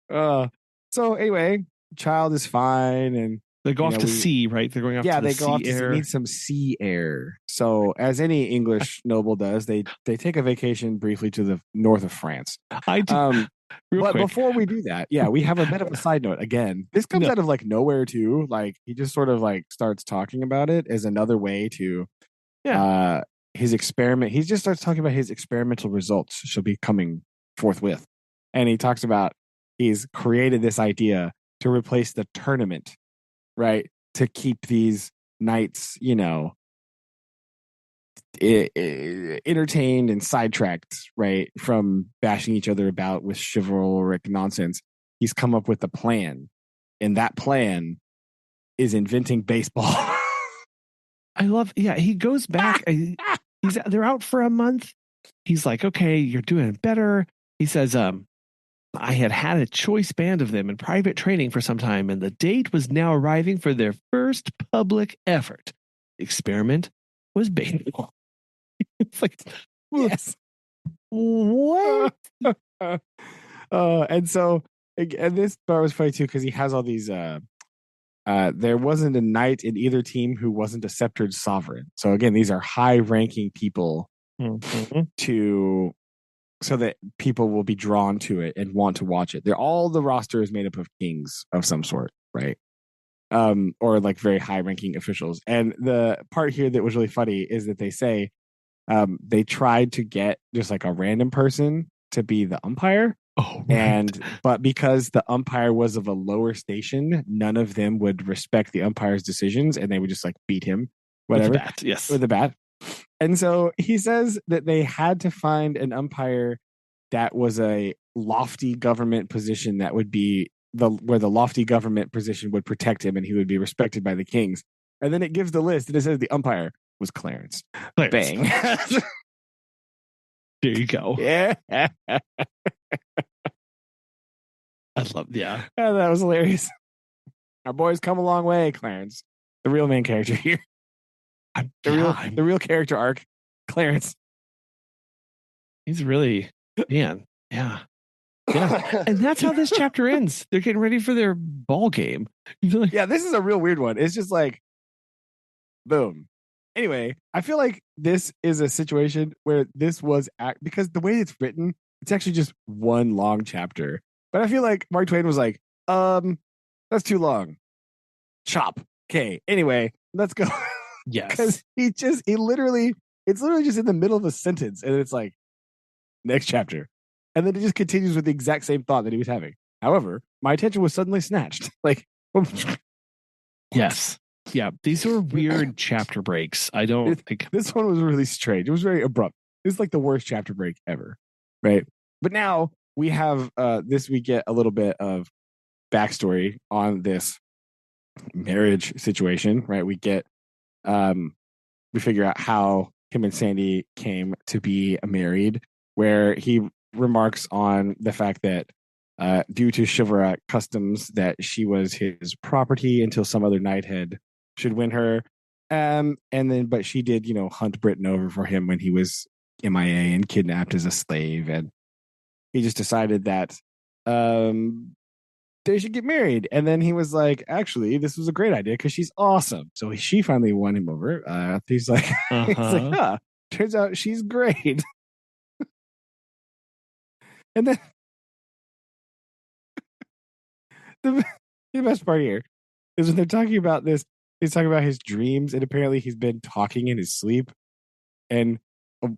about? So anyway, child is fine, and they go off to sea, right? They're going off to the sea air. Yeah, they need some sea air. So as any English noble does, they take a vacation briefly to the north of France. I do. But before we do that, we have a bit of a side note. Again, this comes out of like nowhere too. Like he just sort of like starts talking about it as another way to his experiment. He just starts talking about his experimental results shall be coming forthwith. And he talks about he's created this idea to replace the tournament, right? To keep these knights, entertained and sidetracked, right, from bashing each other about with chivalric nonsense. He's come up with a plan, and that plan is inventing baseball. I love. Yeah, he goes back. They're out for a month. He's like, okay, you're doing better. He says, I had had a choice band of them in private training for some time, and the date was now arriving for their first public effort. The experiment was baseball. It's like, Yes. what? And so, and this part was funny too because he has all these. There wasn't a knight in either team who wasn't a sceptered sovereign. So again, these are high-ranking people so that people will be drawn to it and want to watch it. They're all the roster is made up of kings of some sort, right? Or like very high-ranking officials. And the part here that was really funny is that they say they tried to get just like a random person to be the umpire. Oh, right. But because the umpire was of a lower station, none of them would respect the umpire's decisions, and they would just like beat him, whatever, with the bat. Yes, with the bat. And so he says that they had to find an umpire that was a lofty government position that would be where the lofty government position would protect him, and he would be respected by the kings. And then it gives the list, and it says the umpire was Clarence. Bang. There you go. Yeah. I love, yeah. That was hilarious. Our boys come a long way, Clarence. The real main character here. The real character arc, Clarence. He's really, man, yeah. Yeah. And that's how this chapter ends. They're getting ready for their ball game. Yeah, this is a real weird one. It's just like, boom. Anyway, I feel like this is a situation where this was because the way it's written, it's actually just one long chapter. But I feel like Mark Twain was like, that's too long. Chop. Okay. Anyway, let's go. Yes. Because it's literally just in the middle of a sentence, and it's like, next chapter. And then it just continues with the exact same thought that he was having. However, my attention was suddenly snatched. Like, yes. Yeah, these are weird chapter breaks. I don't think this one was really strange. It was very abrupt. It's like the worst chapter break ever, right? But now we have we get a little bit of backstory on this marriage situation, right? We get we figure out how him and Sandy came to be married, where he remarks on the fact that due to chivalric customs that she was his property until some other knight should win her. But she did, hunt Britain over for him when he was MIA and kidnapped as a slave. And he just decided that they should get married. And then he was like, actually, this was a great idea because she's awesome. So she finally won him over. He's like, turns out she's great. And then the best part here is when they're talking about this, he's talking about his dreams, and apparently he's been talking in his sleep. And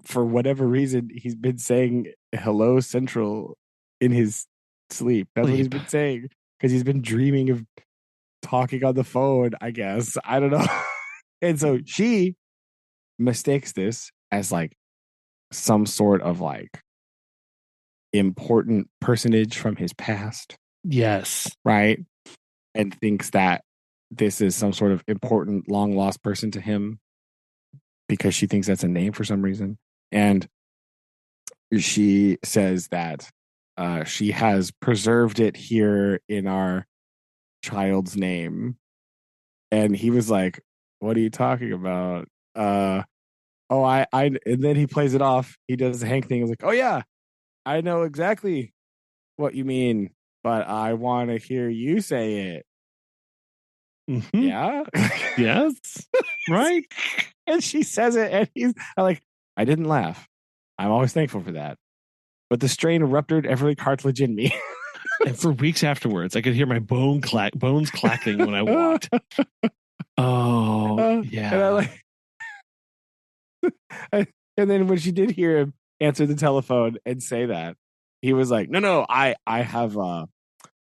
for whatever reason, he's been saying hello Central in his sleep. That's what he's been saying because he's been dreaming of talking on the phone, I guess. I don't know. And so she mistakes this as like some sort of like important personage from his past. Yes. Right. And thinks that this is some sort of important long lost person to him because she thinks that's a name for some reason. And she says that she has preserved it here in our child's name. And he was like, what are you talking about? And then he plays it off. He does the Hank thing. He's like, oh yeah, I know exactly what you mean, but I want to hear you say it. Mm-hmm. Yeah. Yes. Right. And she says it, and he's like, I didn't laugh. I'm always thankful for that. But the strain ruptured every cartilage in me. And for weeks afterwards, I could hear my bones clacking when I walked. Oh, yeah. And then when she did hear him answer the telephone and say that, he was like, no, I have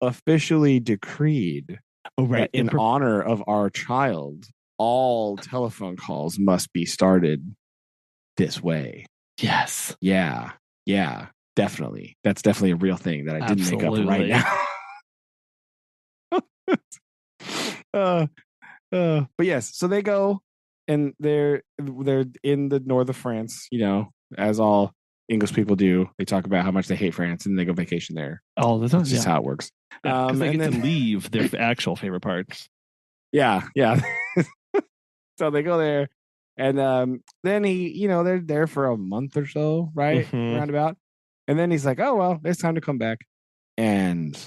officially decreed that in honor of our child, all telephone calls must be started this way. Yes. Yeah. Definitely. That's definitely a real thing that I didn't make up right now. But yes, so they go and they're in the north of France, as all English people do. They talk about how much they hate France and they go vacation there. All the time. That's just how it works. Because they get to leave their actual favorite parts. Yeah. So they go there, and then they're there for a month or so, right? Roundabout. And then he's like, oh, well, it's time to come back. And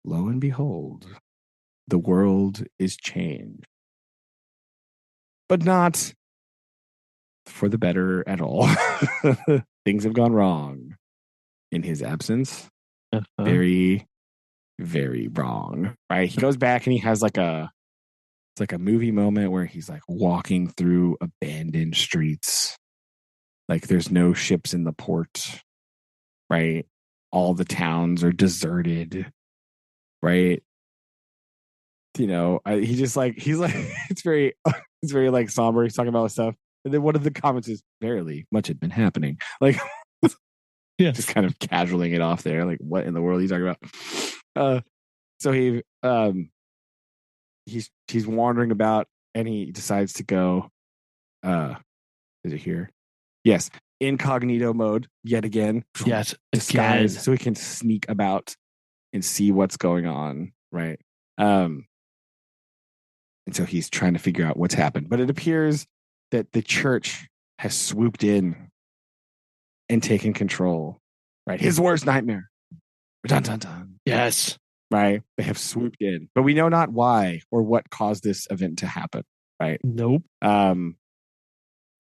lo and behold, the world is changed. But not for the better at all. Things have gone wrong in his absence. Very, very wrong. Right? He goes back and he has it's like a movie moment where he's like walking through abandoned streets. Like there's no ships in the port. Right? All the towns are deserted. Right? He's like it's very like somber. He's talking about stuff. And then one of the comments is, verily, much had been happening. Like, just kind of casualing it off there. Like, what in the world are you talking about? So he's wandering about, and he decides to go. Is it here? Yes, incognito mode yet again. Yes, disguise, so he can sneak about and see what's going on. Right. And so he's trying to figure out what's happened, but it appears that the church has swooped in and taken control. Right. His worst nightmare. Dun, dun, dun. Yes. Right. They have swooped in, but we know not why or what caused this event to happen. Right. Nope.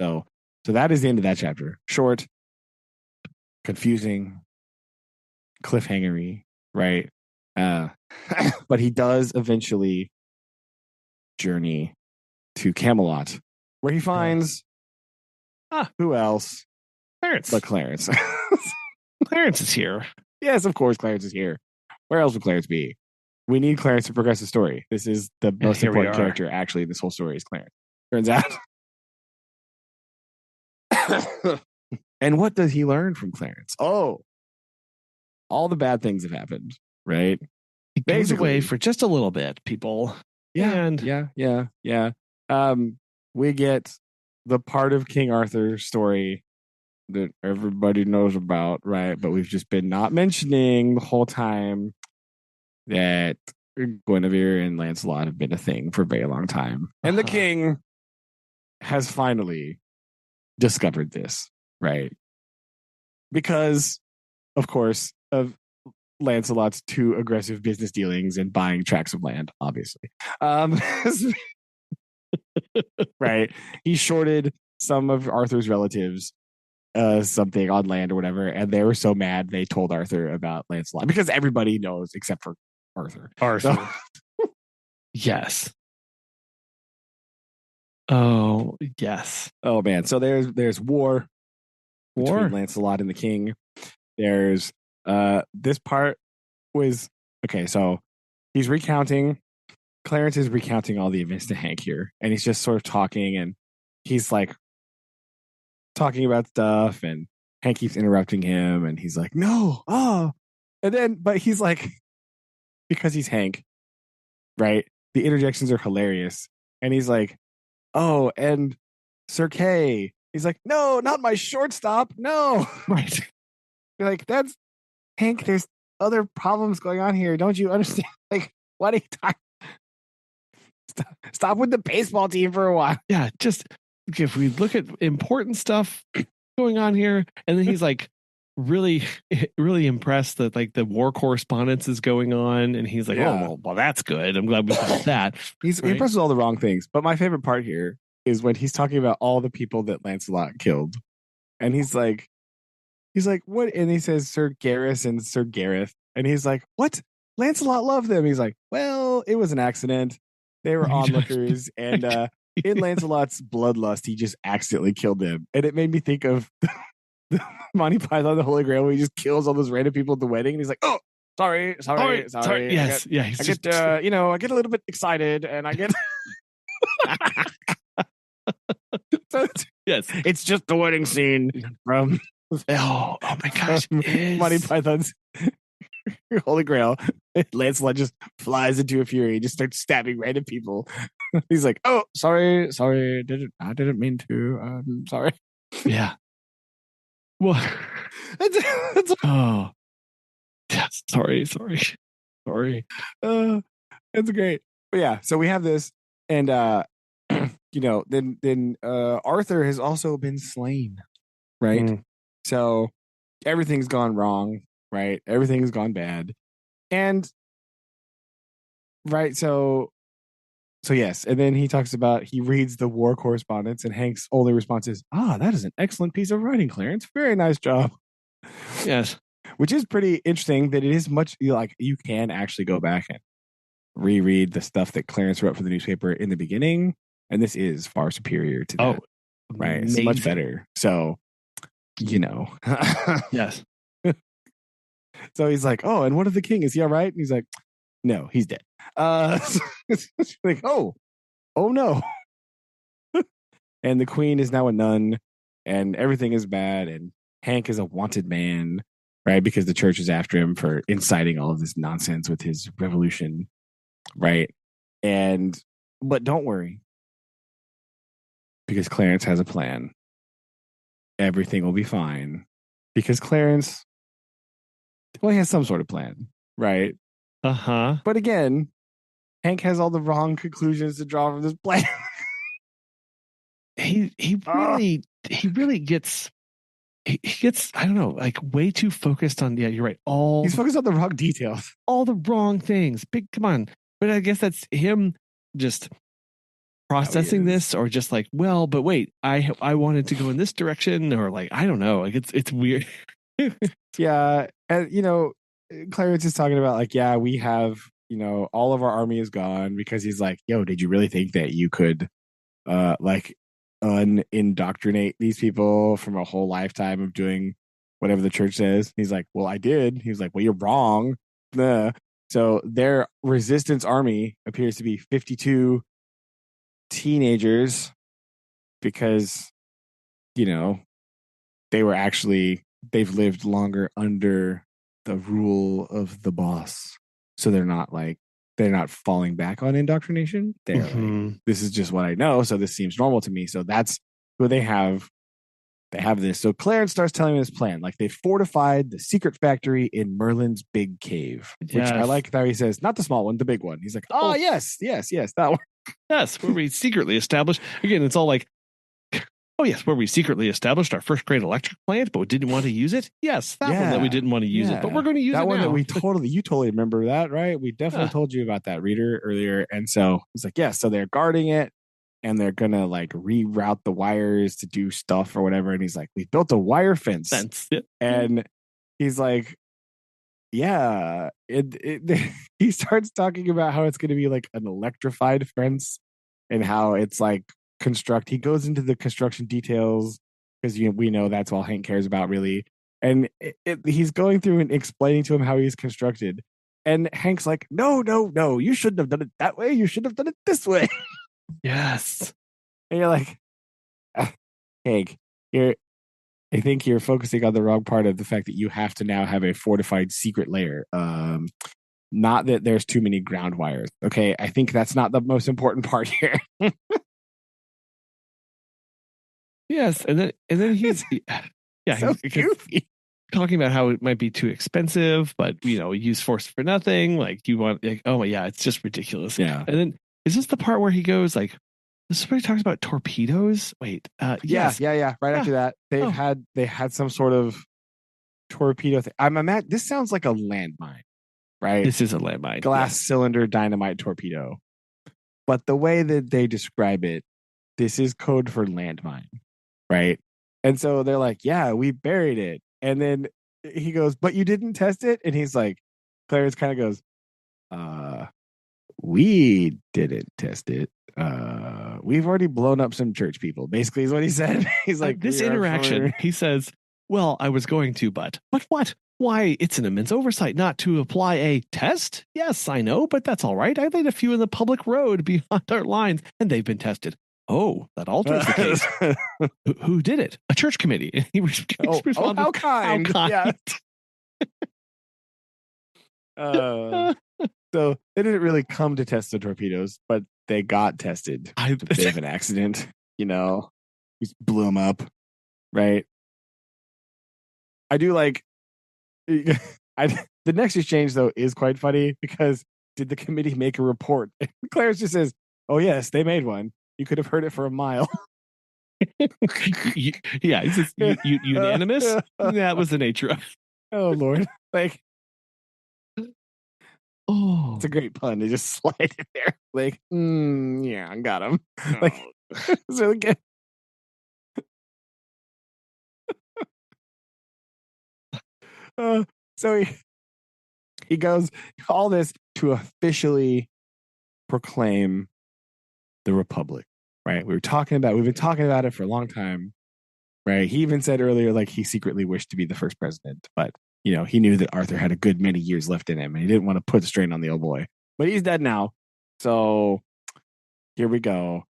So that is the end of that chapter. Short, confusing, cliffhangery. Right. But he does eventually journey to Camelot, where he finds who else? Clarence. But Clarence. Clarence is here. Yes, of course, Clarence is here. Where else would Clarence be? We need Clarence to progress the story. This is the most important character, actually. This whole story is Clarence. Turns out. And what does he learn from Clarence? Oh, all the bad things have happened, right? He goes away for just a little bit, people. Yeah. We get the part of King Arthur's story that everybody knows about, right? But we've just been not mentioning the whole time that Guinevere and Lancelot have been a thing for a very long time. And the king has finally discovered this, right? Because, of course, of Lancelot's too aggressive business dealings and buying tracts of land, obviously. Right. He shorted some of Arthur's relatives something on land or whatever, and they were so mad they told Arthur about Lancelot because everybody knows except for Arthur. So, yes. Oh, yes. Oh man. So there's war between Lancelot and the king. There's this part was okay, so he's recounting. Clarence is recounting all the events to Hank here, and he's just sort of talking, and he's like talking about stuff, and Hank keeps interrupting him, and he's like, no, and then, but he's like, because he's Hank, right? The interjections are hilarious, and he's like, oh, and Sir Kay, he's like, no, not my shortstop, no, right? You're like, that's Hank, there's other problems going on here, don't you understand? Like, what are you talking? Stop with the baseball team for a while. Yeah, just if we look at important stuff going on here, and then he's like really impressed that like the war correspondence is going on, and he's like, oh, well, that's good. I'm glad we found that. He's impressed with all the wrong things. But my favorite part here is when he's talking about all the people that Lancelot killed, and he's like, what? And he says Sir Gareth and Sir Gareth, and he's like, what? Lancelot loved them. He's like, well, it was an accident. They were onlookers, and in Lancelot's bloodlust, he just accidentally killed them. And it made me think of the Monty Python, the Holy Grail, where he just kills all those random people at the wedding, and he's like, oh, sorry. Yes, I get a little bit excited, and I get so yes, it's just the wedding scene from oh my gosh, Monty Python's Holy Grail. Lancelot just flies into a fury, just starts stabbing random people. He's like, "Oh, sorry, I didn't mean to. Sorry." Yeah, Well, That's oh, yes. Sorry. it's great. But yeah, so we have this, and then Arthur has also been slain, right? Mm. So everything's gone wrong, right? Everything's gone bad. And right, so yes, and then he talks about he reads the war correspondence, and Hank's only response is, that is an excellent piece of writing, Clarence. Very nice job. Yes. Which is pretty interesting that it is much like you can actually go back and reread the stuff that Clarence wrote for the newspaper in the beginning, and this is far superior to that. Right? It's much better. So, Yes. So he's like, and what of the king? Is he all right? And he's like, no, he's dead. So it's like, oh no. And the queen is now a nun, and everything is bad, and Hank is a wanted man, right? Because the church is after him for inciting all of this nonsense with his revolution, right? But don't worry, because Clarence has a plan. Everything will be fine, because Clarence, he has some sort of plan, right? But again, Hank has all the wrong conclusions to draw from this plan. He really gets I don't know, like way too focused on, you're right, he's focused on the wrong details, all the wrong things. Come on. But I guess that's him just processing this, or just like, well, but wait, I wanted to go in this direction, or like, I don't know, like it's weird. Yeah. And Clarence is talking about like, yeah, we have, all of our army is gone, because he's like, yo, did you really think that you could like unindoctrinate these people from a whole lifetime of doing whatever the church says? He's like, well, I did. He was like, well, you're wrong. Nah. So their resistance army appears to be 52 teenagers, because they've lived longer under the rule of the boss, so they're not falling back on indoctrination. They're like, this is just what I know, so this seems normal to me. So that's who they have. They have this. So Clarence starts telling me this plan. Like, they fortified the secret factory in Merlin's big cave, which I like that he says, not the small one, the big one. He's like, yes, that one. Yes, where we secretly established, again, it's all like, oh yes, where we secretly established our first grade electric plant, but we didn't want to use it. Yes, that one that we didn't want to use it, but we're going to use that it one now. That you totally remember that, right? We definitely told you about that, reader, earlier. And so he's like, yes, so they're guarding it, and they're gonna like reroute the wires to do stuff or whatever. And he's like, we built a wire fence. And he's like, yeah, he starts talking about how it's going to be like an electrified fence, and how it's like he goes into the construction details, because we know that's all Hank cares about, really. And he's going through and explaining to him how he's constructed, and Hank's like, no, you shouldn't have done it that way, you should have done it this way. Yes. And you're like, Hank, I think you're focusing on the wrong part of the fact that you have to now have a fortified secret layer. Not that there's too many ground wires. Okay, I think that's not the most important part here. Yes, and then he's so he's goofy, talking about how it might be too expensive, but use force for nothing. Like, you want, like, oh my, yeah, it's just ridiculous. Yeah. And then is this the part where he goes like, this is where he talks about torpedoes? Wait, yes. Yeah. Right after that, they had some sort of torpedo thing. This sounds like a landmine, right? This is a landmine. Glass cylinder dynamite torpedo. But the way that they describe it, this is code for landmine, right? And so they're like, yeah, we buried it. And then he goes, but you didn't test it? And he's like, Clarence kind of goes, we didn't test it. We've already blown up some church people, basically, is what he said. He's like, this interaction, he says, well, I was going to, but what? Why, it's an immense oversight not to apply a test. Yes, I know, but that's all right. I laid a few in the public road beyond our lines, and they've been tested. Oh, that alters the case. Who did it? A church committee. He responded, how kind. How kind. So they didn't really come to test the torpedoes, but they got tested. It's a bit of an accident, we blew them up, right? I do like the next exchange though is quite funny because did the committee make a report? And Clarence just says, "Oh yes, they made one. You could have heard it for a mile." Yeah, he says unanimous. That was the nature of. Oh Lord, like Oh, it's a great pun to just slide in there. Like, yeah, I got him. no. Like, it's really good. So he goes all this to officially proclaim the Republic, right? We've been talking about it for a long time, right? He even said earlier, like, he secretly wished to be the first president, but, he knew that Arthur had a good many years left in him and he didn't want to put strain on the old boy. But he's dead now. So here we go.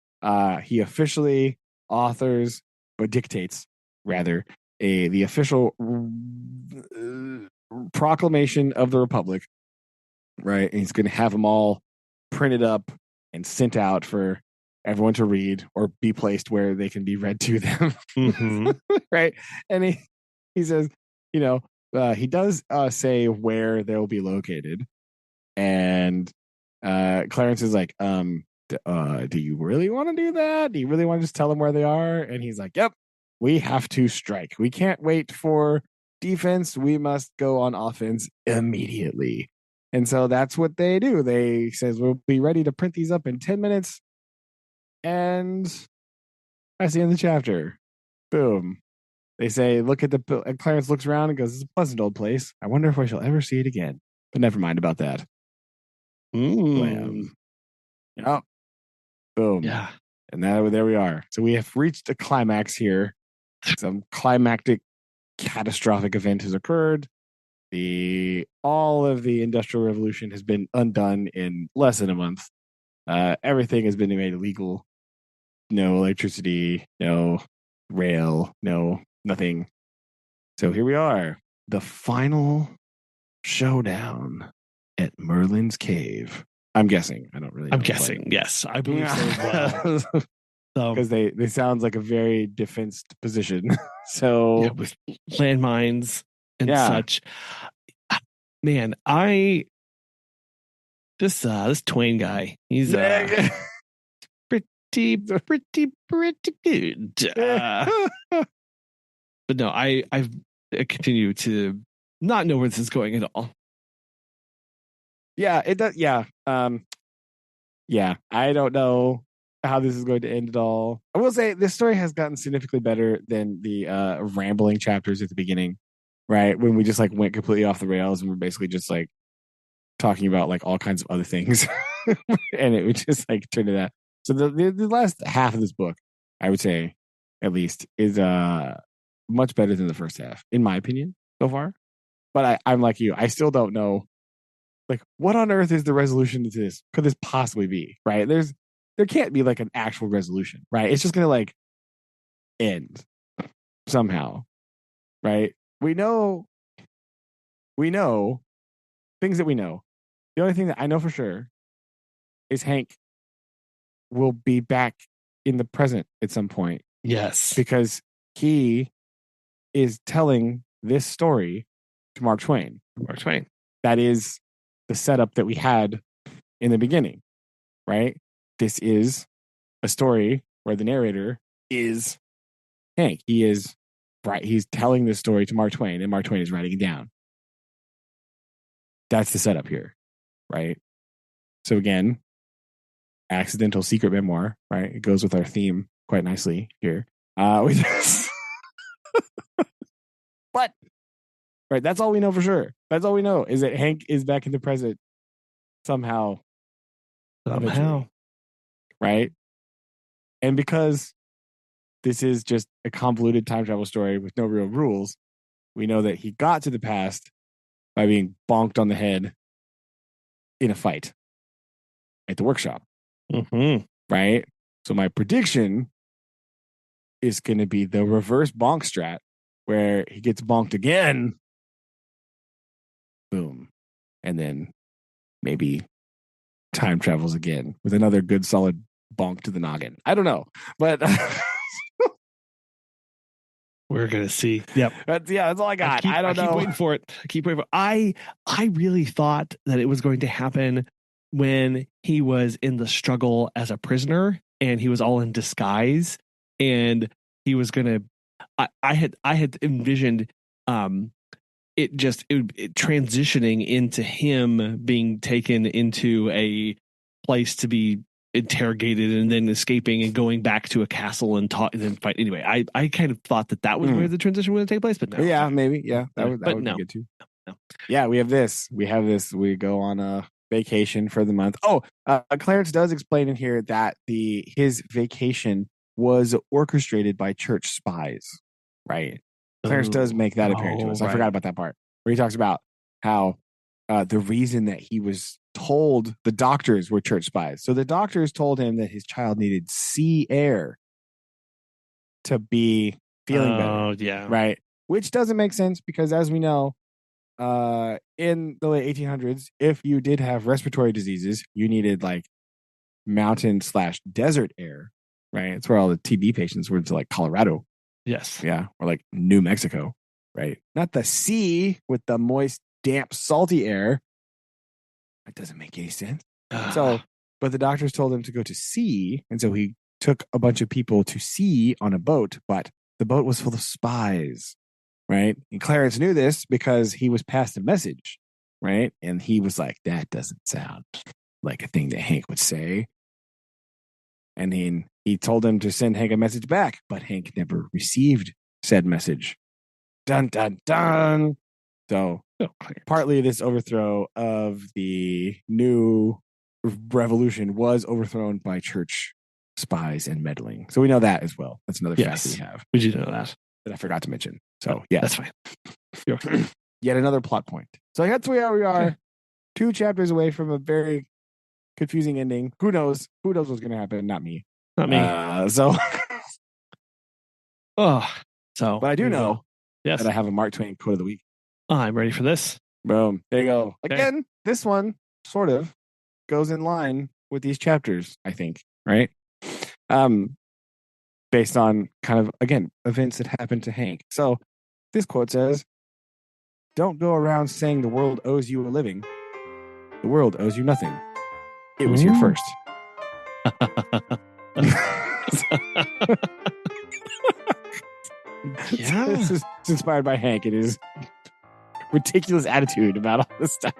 He officially authors, or dictates, rather, the official proclamation of the Republic, right? And he's going to have them all printed up and sent out for everyone to read or be placed where they can be read to them. Mm-hmm. Right. And he says, he does say where they'll be located. And Clarence is like, do you really want to do that? Do you really want to just tell them where they are? And he's like, yep, we have to strike. We can't wait for defense. We must go on offense immediately. And so that's what they do. They says, we'll be ready to print these up in 10 minutes. And that's the end of the chapter. Boom. They say, and Clarence looks around and goes, it's a pleasant old place. I wonder if I shall ever see it again. But never mind about that. Blam. Yep. Boom. Yeah. And there we are. So we have reached a climax here. Some climactic, catastrophic event has occurred. All of the Industrial Revolution has been undone in less than a month. Everything has been made illegal. No electricity, no rail, no nothing. So here we are. The final showdown at Merlin's cave. I'm guessing. I don't really know. I'm guessing. Yes, I believe so as well. Because they sound like a very defensed position. So with landmines and such. Man, this Twain guy, he's pretty good. But no, I continue to not know where this is going at all. Yeah, it does. Yeah. Yeah, I don't know how this is going to end at all. I will say this story has gotten significantly better than the rambling chapters at the beginning, right? When we just like went completely off the rails and we're basically just like talking about like all kinds of other things. And it would just like turn to that. So the last half of this book, I would say, at least, is much better than the first half, in my opinion, so far. But I'm like you. I still don't know, like, what on earth is the resolution to this? Could this possibly be? Right? There can't be like an actual resolution, right? It's just gonna like end somehow, right? We know things that we know. The only thing that I know for sure is Hank will be back in the present at some point. Yes. Because he is telling this story to Mark Twain. Mark Twain. That is the setup that we had in the beginning, right? This is a story where the narrator is Hank. He is right. He's telling this story to Mark Twain, and Mark Twain is writing it down. That's the setup here, right? So again, accidental secret memoir, right? It goes with our theme quite nicely here. But right, that's all we know for sure. That's all we know is that Hank is back in the present somehow. Right? And because this is just a convoluted time travel story with no real rules, we know that he got to the past by being bonked on the head in a fight at the workshop. Mm-hmm. Right? So my prediction is going to be the reverse bonk strat, where he gets bonked again. Boom. And then maybe time travels again with another good solid bonk to the noggin. I don't know. But We're gonna see. Yep. That's all I got. I don't know. I keep waiting for it. I really thought that it was going to happen when he was in the struggle as a prisoner and he was all in disguise and he was gonna. I had envisioned it transitioning into him being taken into a place to be interrogated and then escaping and going back to a castle and talk and then fight. Anyway, I kind of thought that was where the transition would take place, but no. Yeah, maybe. Yeah, that would be good too. No. Yeah, we have this. We go on a vacation for the month. Oh, Clarence does explain in here that his vacation was orchestrated by church spies, right? Clarence does make that apparent to us. Right. I forgot about that part where he talks about how the reason that he was told the doctors were church spies. So the doctors told him that his child needed sea air to be feeling better. Oh, yeah. Right. Which doesn't make sense because as we know, in the late 1800s, if you did have respiratory diseases, you needed like mountain/desert air, right? It's where all the TB patients were to like Colorado. Yes. Yeah. Or like New Mexico, right? Not the sea with the moist, damp, salty air. That doesn't make any sense. But the doctors told him to go to sea. And so he took a bunch of people to sea on a boat, but the boat was full of spies, right? And Clarence knew this because he was passed a message, right? And he was like, that doesn't sound like a thing that Hank would say. And then he told him to send Hank a message back, but Hank never received said message. Dun, dun, dun. So partly this overthrow of the new revolution was overthrown by church spies and meddling. So we know that as well. That's another fact that we have. We do know that I forgot to mention. So yeah, that's fine. Yet another plot point. So that's where we are. 2 chapters away from a very confusing ending. Who knows? Who knows what's going to happen? Not me. Not me. But I do know that I have a Mark Twain quote of the week. I'm ready for this. Boom. There you go. Okay. Again, this one sort of goes in line with these chapters, I think, right? Based on kind of, again, events that happened to Hank. So this quote says, "Don't go around saying the world owes you a living. The world owes you nothing. It was here first." Yeah. This is inspired by Hank and his ridiculous attitude about all this stuff.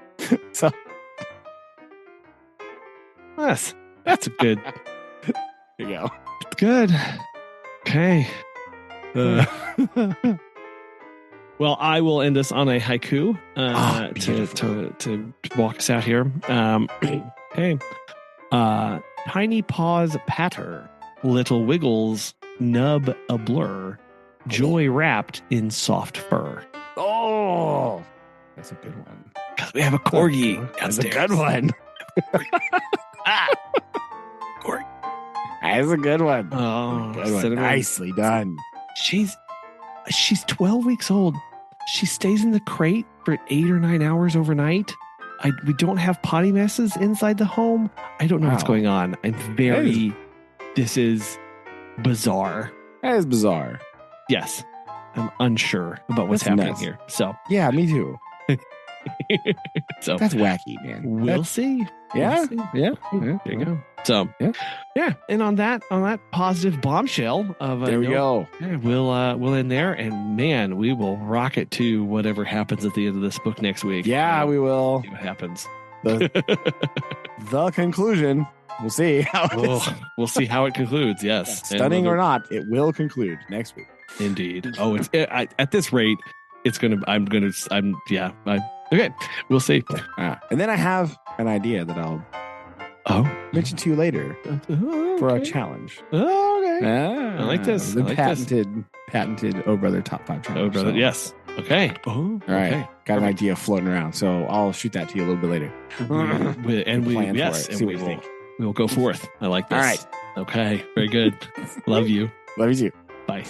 So that's a good. There you go. It's good. Okay. Well, I will end us on a haiku to walk us out here. Okay. Tiny paws patter, little wiggles nub a blur, joy wrapped in soft fur. Oh, that's a good one. Because we have a corgi. That's a good one. Corgi. That's a good one. Oh, good one. Nicely done. She's 12 weeks old. She stays in the crate for 8 or 9 hours overnight. We don't have potty messes inside the home. I don't know what's going on. This is bizarre. That is bizarre. Yes. I'm unsure about what's happening here. So yeah, me too. So that's wacky, man. We'll see. Yeah. There you go. So yeah. And on that positive bombshell of there we go. Yeah, we'll end there, and man, we will rock it to whatever happens at the end of this book next week. Yeah, we will. See what happens. The conclusion. We'll see. We'll see how it concludes. Yes, stunning or not, it will conclude next week. Indeed. Oh, at this rate, it's gonna. Okay, we'll see. And then I have an idea that I'll mention to you later for a challenge. Oh, okay. I like this. The patented Oh Brother Top 5 challenge. Oh Brother, yes. Okay. All right. Okay. Got an idea floating around, so I'll shoot that to you a little bit later. We will go forth. I like this. All right. Okay. Very good. Love you. Love you too. Bye.